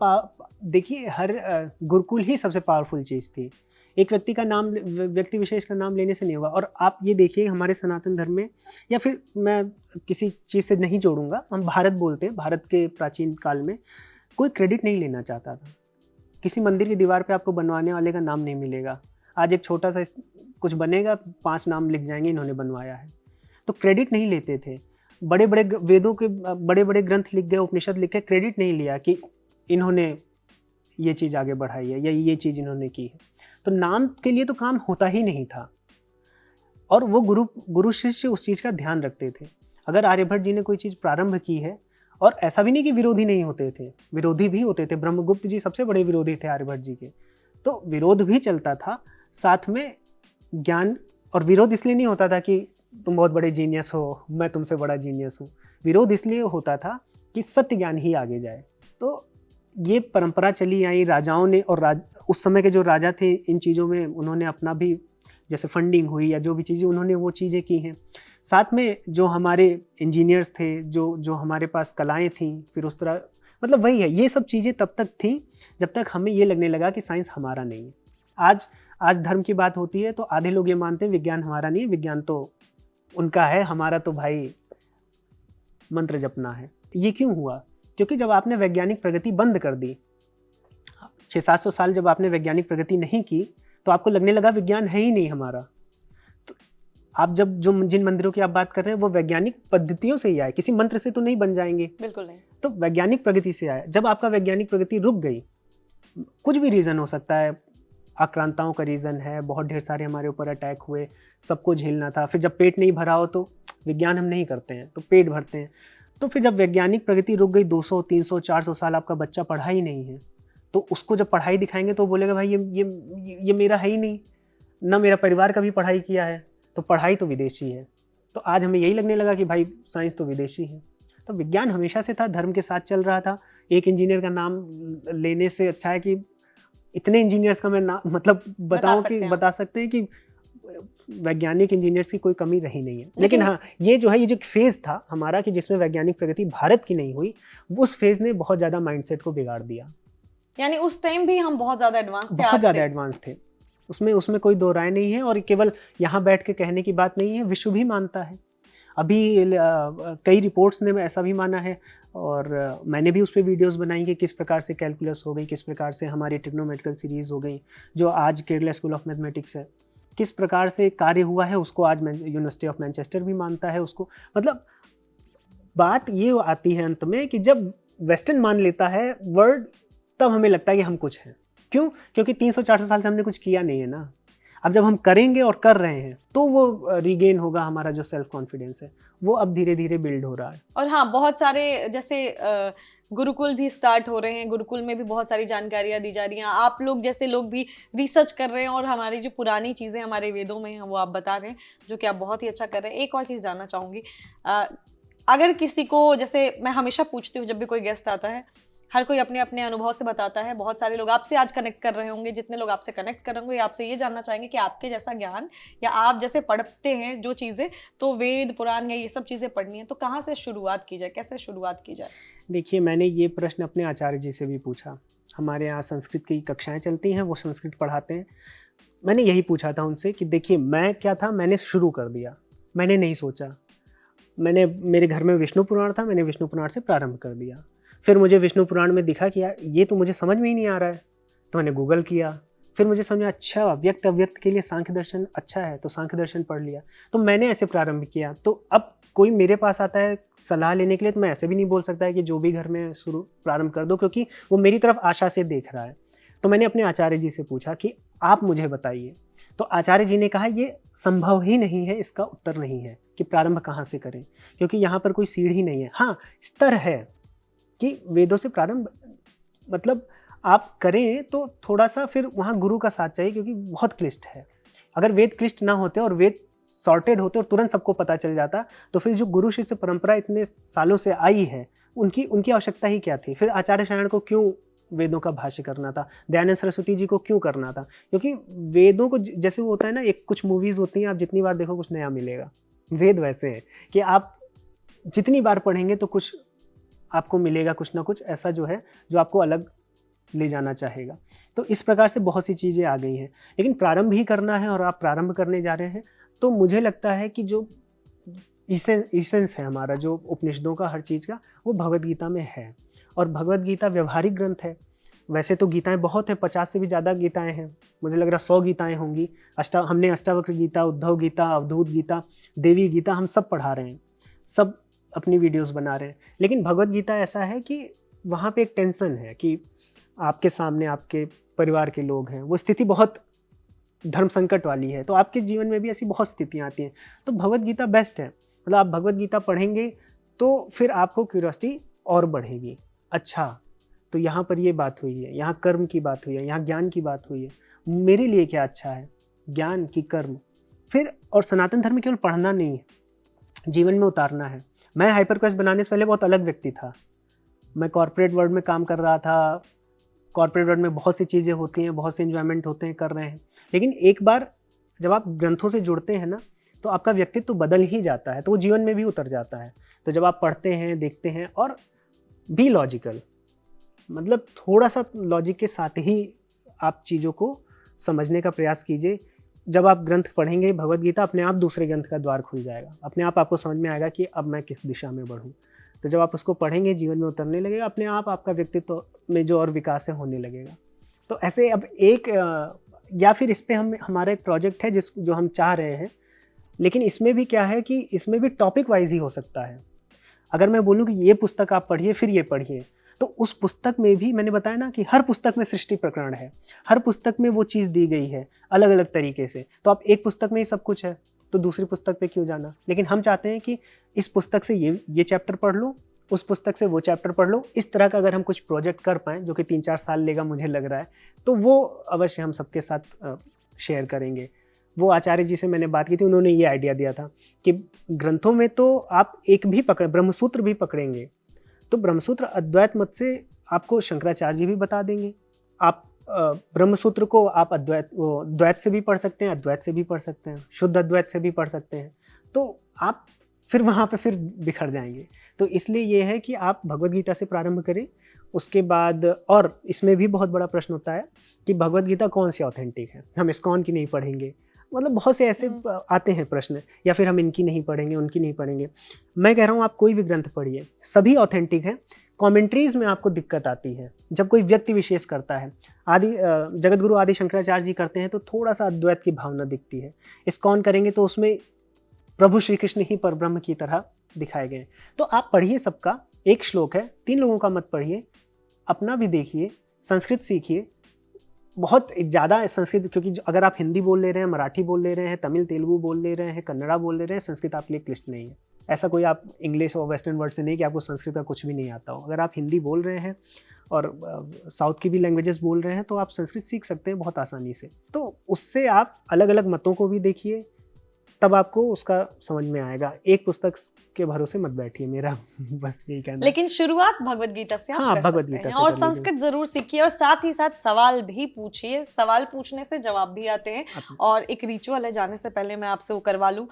देखिए, हर गुरुकुल ही सबसे पावरफुल चीज़ थी। एक व्यक्ति का नाम, व्यक्ति विशेष का नाम लेने से नहीं होगा। और आप ये देखिए, हमारे सनातन धर्म में, या फिर मैं किसी चीज़ से नहीं जोड़ूंगा, हम भारत बोलते हैं, भारत के प्राचीन काल में कोई क्रेडिट नहीं लेना चाहता था। किसी मंदिर की दीवार पे आपको बनवाने वाले का नाम नहीं मिलेगा। आज एक छोटा सा कुछ बनेगा, 5 नाम लिख जाएंगे, इन्होंने बनवाया है। तो क्रेडिट नहीं लेते थे। बड़े बड़े वेदों के बड़े बड़े ग्रंथ लिख गए, उपनिषद लिख के क्रेडिट नहीं लिया कि इन्होंने ये चीज़ आगे बढ़ाई है या ये चीज़ इन्होंने की है। तो नाम के लिए तो काम होता ही नहीं था, और वो गुरु शिष्य उस चीज़ का ध्यान रखते थे। अगर आर्यभट्ट जी ने कोई चीज़ प्रारंभ की है, और ऐसा भी नहीं कि विरोधी नहीं होते थे, विरोधी भी होते थे। ब्रह्मगुप्त जी सबसे बड़े विरोधी थे आर्यभट्ट जी के, तो विरोध भी चलता था साथ में ज्ञान। और विरोध इसलिए नहीं होता था कि तुम बहुत बड़े जीनियस हो, मैं तुमसे बड़ा जीनियस हूँ। विरोध इसलिए होता था कि सत्य ज्ञान ही आगे जाए। तो ये परंपरा चली आई राजाओं ने, और उस समय के जो राजा थे, इन चीज़ों में उन्होंने अपना भी, जैसे फंडिंग हुई या जो भी चीज़ें, उन्होंने वो चीज़ें की हैं। साथ में जो हमारे इंजीनियर्स थे, जो हमारे पास कलाएं थीं, फिर उस तरह, मतलब वही है, ये सब चीज़ें तब तक थीं जब तक हमें ये लगने लगा कि साइंस हमारा नहीं है। आज धर्म की बात होती है तो आधे लोग ये मानते हैं विज्ञान हमारा नहीं है, विज्ञान तो उनका है, हमारा तो भाई मंत्र जपना है। ये क्यों हुआ? क्योंकि जब आपने वैज्ञानिक प्रगति बंद कर दी, 600-700 साल जब आपने वैज्ञानिक प्रगति नहीं की, तो आपको लगने लगा विज्ञान है ही नहीं हमारा। तो आप जिन मंदिरों की आप बात कर रहे हैं, वो वैज्ञानिक पद्धतियों से ही आए, किसी मंत्र से तो नहीं बन जाएंगे। बिल्कुल नहीं। तो वैज्ञानिक प्रगति से आया। जब आपका वैज्ञानिक प्रगति रुक गई, कुछ भी रीज़न हो सकता है, आक्रांताओं का रीज़न है, बहुत ढेर सारे हमारे ऊपर अटैक हुए, सबको झेलना था। फिर जब पेट नहीं भरा हो तो विज्ञान हम नहीं करते हैं, तो पेट भरते हैं। तो फिर जब वैज्ञानिक प्रगति रुक गई, 200, 300, 400 साल आपका बच्चा पढ़ा ही नहीं है, तो उसको जब पढ़ाई दिखाएंगे तो बोलेगा भाई ये मेरा है ही नहीं, ना मेरा परिवार का भी पढ़ाई किया है, तो पढ़ाई तो विदेशी है। तो आज हमें यही लगने लगा कि भाई साइंस तो विदेशी है। तो विज्ञान हमेशा से था, धर्म के साथ चल रहा था। एक इंजीनियर का नाम लेने से अच्छा है कि इतने इंजीनियर्स का मैं नाम मतलब बता सकते हैं कि वैज्ञानिक इंजीनियर्स की कोई कमी रही नहीं है। लेकिन हाँ, ये जो फेज था हमारा कि जिसमें वैज्ञानिक प्रगति भारत की नहीं हुई, उस फेज ने बहुत ज़्यादा माइंडसेट को बिगाड़ दिया। यानी उस टाइम भी हम बहुत ज़्यादा एडवांस थे, बहुत ज़्यादा एडवांस थे, उसमें कोई दो राय नहीं है। और केवल यहाँ बैठ के कहने की बात नहीं है, विश्व भी मानता है। अभी कई रिपोर्ट्स ने ऐसा भी माना है, और मैंने भी उस पर वीडियोज़ बनाई कि किस प्रकार से कैलकुलस हो गई, किस प्रकार से हमारी ट्रिग्नोमेट्रिकल सीरीज़ हो गई, जो आज केरला स्कूल ऑफ मैथमेटिक्स है, किस प्रकार से कार्य हुआ है, उसको आज यूनिवर्सिटी ऑफ मैनचेस्टर भी मानता है उसको। मतलब बात ये आती है अंत में कि जब वेस्टर्न मान लेता है वर्ल्ड, तब हमें लगता है कि हम कुछ हैं। क्यों? क्योंकि 300-400 साल से हमने कुछ किया नहीं है ना। अब जब हम करेंगे और कर रहे हैं, तो वो रीगेन होगा, हमारा जो सेल्फ कॉन्फिडेंस है वो अब धीरे धीरे बिल्ड हो रहा है। और हाँ, बहुत सारे जैसे गुरुकुल भी स्टार्ट हो रहे हैं, गुरुकुल में भी बहुत सारी जानकारियां दी जा रही हैं, आप लोग जैसे लोग भी रिसर्च कर रहे हैं और हमारी जो पुरानी चीज़ें हमारे वेदों में हैं वो आप बता रहे हैं, जो कि आप बहुत ही अच्छा कर रहे हैं। एक और चीज़ जानना चाहूँगी, अगर किसी को, जैसे मैं हमेशा पूछती हूँ जब भी कोई गेस्ट आता है, हर कोई अपने अपने अनुभव से बताता है, बहुत सारे लोग आपसे आज कनेक्ट कर रहे होंगे, जितने लोग आपसे कनेक्ट कर रहे होंगे आपसे ये जानना चाहेंगे कि आपके जैसा ज्ञान या आप जैसे पढ़ते हैं जो चीज़ें, तो वेद पुराण या ये सब चीज़ें पढ़नी है तो कहाँ से शुरुआत की जाए, कैसे शुरुआत की जाए? देखिए, मैंने ये प्रश्न अपने आचार्य जी से भी पूछा। हमारे यहाँ संस्कृत की कक्षाएं चलती हैं, वो संस्कृत पढ़ाते हैं। मैंने यही पूछा था उनसे कि देखिए, मैं क्या था, मैंने शुरू कर दिया, मैंने नहीं सोचा। मेरे घर में विष्णु पुराण था, मैंने विष्णु पुराण से प्रारंभ कर दिया। फिर मुझे विष्णु पुराण में दिखा कि यार ये तो मुझे समझ में ही नहीं आ रहा है, तो मैंने गूगल किया। फिर मुझे समझ में, अच्छा व्यक्त अव्यक्त के लिए सांख्य दर्शन अच्छा है, तो सांख्य दर्शन पढ़ लिया। तो मैंने ऐसे प्रारंभ किया। तो अब कोई मेरे पास आता है सलाह लेने के लिए, तो मैं ऐसे भी नहीं बोल सकता है कि जो भी घर में शुरू प्रारंभ कर दो, क्योंकि वो मेरी तरफ आशा से देख रहा है। तो मैंने अपने आचार्य जी से पूछा कि आप मुझे बताइए। तो आचार्य जी ने कहा ये संभव ही नहीं है, इसका उत्तर नहीं है कि प्रारंभ कहाँ से करें, क्योंकि यहाँ पर कोई सीढ़ी नहीं है। हाँ, स्तर है कि वेदों से प्रारंभ मतलब आप करें तो थोड़ा सा फिर वहाँ गुरु का साथ चाहिए, क्योंकि बहुत क्लिष्ट है। अगर वेद क्लिष्ट ना होते और वेद सॉर्टेड होते और तुरंत सबको पता चल जाता, तो फिर जो गुरु शिष्य परंपरा इतने सालों से आई है उनकी आवश्यकता ही क्या थी? फिर आचार्य शरण को क्यों वेदों का भाष्य करना था? दयानंद सरस्वती जी को क्यों करना था? क्योंकि वेदों को जैसे वो होता है ना, एक कुछ मूवीज होती हैं, आप जितनी बार देखो कुछ नया मिलेगा। वेद वैसे है कि आप जितनी बार पढ़ेंगे तो कुछ आपको मिलेगा, कुछ ना कुछ ऐसा जो है जो आपको अलग ले जाना चाहेगा। तो इस प्रकार से बहुत सी चीज़ें आ गई हैं, लेकिन प्रारंभ ही करना है और आप प्रारंभ करने जा रहे हैं, तो मुझे लगता है कि जो इसेंस है हमारा, जो उपनिषदों का हर चीज़ का, वो भगवद गीता में है। और भगवद गीता व्यवहारिक ग्रंथ है। वैसे तो गीताएं बहुत हैं, 50 से भी ज़्यादा गीताएं हैं, मुझे लग रहा 100 गीताएं होंगी। हमने अष्टावक्र गीता, उद्धव गीता, अवधूत गीता, देवी गीता, हम सब पढ़ा रहे हैं, सब अपनी वीडियोस बना रहे हैं। लेकिन भगवद गीता ऐसा है कि वहाँ पे एक टेंशन है कि आपके सामने आपके परिवार के लोग हैं, वो स्थिति बहुत धर्म संकट वाली है, तो आपके जीवन में भी ऐसी बहुत स्थितियाँ आती हैं। तो भगवद गीता बेस्ट है, मतलब आप भगवद गीता पढ़ेंगे तो फिर आपको क्यूरियोसिटी और बढ़ेगी। अच्छा, तो यहाँ पर ये बात हुई है, यहाँ कर्म की बात हुई है, यहाँ ज्ञान की बात हुई है, मेरे लिए क्या अच्छा है, ज्ञान की कर्म। फिर और सनातन धर्म केवल पढ़ना नहीं है, जीवन में उतारना है। मैं हाइपर क्वेस्ट बनाने से पहले बहुत अलग व्यक्ति था। मैं कॉर्पोरेट वर्ल्ड में काम कर रहा था। कॉर्पोरेट वर्ल्ड में बहुत सी चीज़ें होती हैं, बहुत से एंजॉयमेंट होते हैं, कर रहे हैं। लेकिन एक बार जब आप ग्रंथों से जुड़ते हैं ना, तो आपका व्यक्तित्व तो बदल ही जाता है, तो वो जीवन में भी उतर जाता है। तो जब आप पढ़ते हैं, देखते हैं, और बी लॉजिकल, मतलब थोड़ा सा लॉजिक के साथ ही आप चीज़ों को समझने का प्रयास कीजिए। जब आप ग्रंथ पढ़ेंगे भगवद गीता, अपने आप दूसरे ग्रंथ का द्वार खुल जाएगा, अपने आप आपको समझ में आएगा कि अब मैं किस दिशा में बढ़ूँ। तो जब आप उसको पढ़ेंगे, जीवन में उतरने लगेगा, अपने आप आपका व्यक्तित्व में जो और विकास है होने लगेगा। तो ऐसे अब एक या फिर इस पे हमारा एक प्रोजेक्ट है जो हम चाह रहे हैं, लेकिन इसमें भी क्या है कि इसमें भी टॉपिक वाइज ही हो सकता है। अगर मैं बोलूँ कि ये पुस्तक आप पढ़िए, फिर ये पढ़िए, तो उस पुस्तक में भी मैंने बताया ना कि हर पुस्तक में सृष्टि प्रकरण है, हर पुस्तक में वो चीज़ दी गई है अलग अलग तरीके से। तो आप एक पुस्तक में ही सब कुछ है, तो दूसरी पुस्तक पे क्यों जाना? लेकिन हम चाहते हैं कि इस पुस्तक से ये चैप्टर पढ़ लो, उस पुस्तक से वो चैप्टर पढ़ लो। इस तरह का अगर हम कुछ प्रोजेक्ट कर पाएँ, जो कि 3-4 साल लेगा मुझे लग रहा है, तो वो अवश्य हम सबके साथ शेयर करेंगे। वो आचार्य जी से मैंने बात की थी, उन्होंने ये आइडिया दिया था कि ग्रंथों में तो आप एक भी ब्रह्मसूत्र भी पकड़ेंगे, तो ब्रह्मसूत्र अद्वैत मत से आपको शंकराचार्य जी भी बता देंगे। आप ब्रह्मसूत्र को आप द्वैत से भी पढ़ सकते हैं, अद्वैत से भी पढ़ सकते हैं, शुद्ध अद्वैत से भी पढ़ सकते हैं। तो आप फिर वहाँ पे फिर बिखर जाएंगे। तो इसलिए ये है कि आप भगवद गीता से प्रारंभ करें। उसके बाद, और इसमें भी बहुत बड़ा प्रश्न होता है कि भगवद गीता कौन सी ऑथेंटिक है, हम इस्कॉन की नहीं पढ़ेंगे, मतलब बहुत से ऐसे आते हैं प्रश्न, या फिर हम इनकी नहीं पढ़ेंगे, उनकी नहीं पढ़ेंगे। मैं कह रहा हूँ आप कोई भी ग्रंथ पढ़िए, सभी ऑथेंटिक हैं। कमेंट्रीज में आपको दिक्कत आती है जब कोई व्यक्ति विशेष करता है। जगतगुरु आदि शंकराचार्य जी करते हैं तो थोड़ा सा अद्वैत की भावना दिखती है। इस्कॉन करेंगे तो उसमें प्रभु श्री कृष्ण ही परब्रह्म की तरह दिखाए गए। तो आप पढ़िए, सबका एक श्लोक है, 3 लोगों का मत पढ़िए, अपना भी देखिए, संस्कृत सीखिए। बहुत ज़्यादा संस्कृत, क्योंकि अगर आप हिंदी बोल ले रहे हैं, मराठी बोल ले रहे हैं, तमिल तेलुगु बोल ले रहे हैं, कन्नड़ा बोल ले रहे हैं, संस्कृत आपके लिए क्लिष्ट नहीं है। ऐसा कोई आप इंग्लिश और वेस्टर्न वर्ड से नहीं कि आपको संस्कृत का कुछ भी नहीं आता हो। अगर आप हिंदी बोल रहे हैं और साउथ की भी लैंग्वेजेस बोल रहे हैं तो आप संस्कृत सीख सकते हैं बहुत आसानी से। तो उससे आप अलग अलग मतों को भी देखिए, तब आपको उसका समझ में आएगा। एक पुस्तक के भरोसे मत बैठिए, मेरा बस यही कहना है। लेकिन शुरुआत भगवत गीता से आप हाँ, कर भगवत सकते गीता हैं से और कर लीजिए। संस्कृत जरूर सीखिए और साथ ही साथ सवाल भी पूछिए। सवाल पूछने से जवाब भी आते हैं। आप- और एक रिचुअल है, जाने से पहले मैं आपसे वो करवा लूं।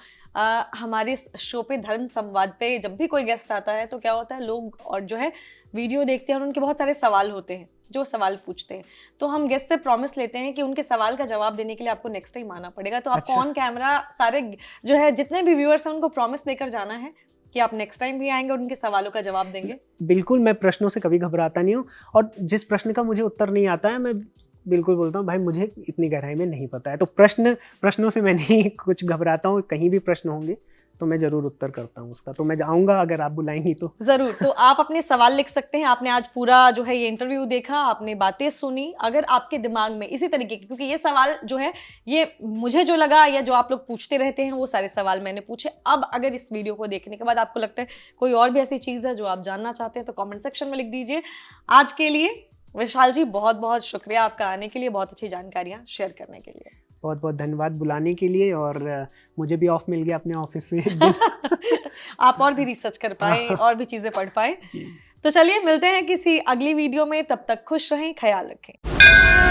हमारे शो पे धर्म संवाद पे जब भी कोई गेस्ट आता है तो क्या होता है, लोग और जो है वीडियो देखते हैं और उनके बहुत सारे सवाल होते हैं जो सवाल पूछते हैं। तो हम गेस्ट से प्रॉमिस लेते हैं कि उनके सवाल का जवाब देने के लिए आपको नेक्स्ट टाइम आना पड़ेगा। तो आपको अच्छा। ऑन कैमरा सारे जो है जितने भी व्यूअर्स हैं उनको प्रॉमिस देकर जाना है कि आप नेक्स्ट टाइम भी आएंगे और उनके सवालों का जवाब देंगे। बिल्कुल, मैं प्रश्नों से कभी घबराता नहीं हूँ, और जिस प्रश्न का मुझे उत्तर नहीं आता है मैं बिल्कुल बोलता हूँ भाई मुझे इतनी गहराई में नहीं पता है। तो प्रश्नों से मैं नहीं कुछ घबराता हूँ। कहीं भी प्रश्न होंगे तो मैं जरूर उत्तर करता हूँ उसका। तो मैं जाऊँगा अगर आप बुलाएंगी तो। जरूर। तो आप अपने सवाल लिख सकते हैं। आपने आज पूरा जो है ये इंटरव्यू देखा, आपने बातें सुनी। अगर आपके दिमाग में इसी तरीके की, क्योंकि ये सवाल जो है ये मुझे जो लगा या जो आप लोग पूछते रहते हैं वो सारे सवाल मैंने पूछे। अब अगर इस वीडियो को देखने के बाद आपको लगता है कोई और भी ऐसी चीज है जो आप जानना चाहते हैं तो कॉमेंट सेक्शन में लिख दीजिए। आज के लिए विशाल जी बहुत बहुत शुक्रिया आपका आने के लिए, बहुत अच्छी जानकारियां शेयर करने के लिए। बहुत बहुत धन्यवाद बुलाने के लिए, और मुझे भी ऑफ मिल गया अपने ऑफिस से एक दिन। आप और भी रिसर्च कर पाए और भी चीजें पढ़ पाए। जी। तो चलिए मिलते हैं किसी अगली वीडियो में, तब तक खुश रहें, ख्याल रखें।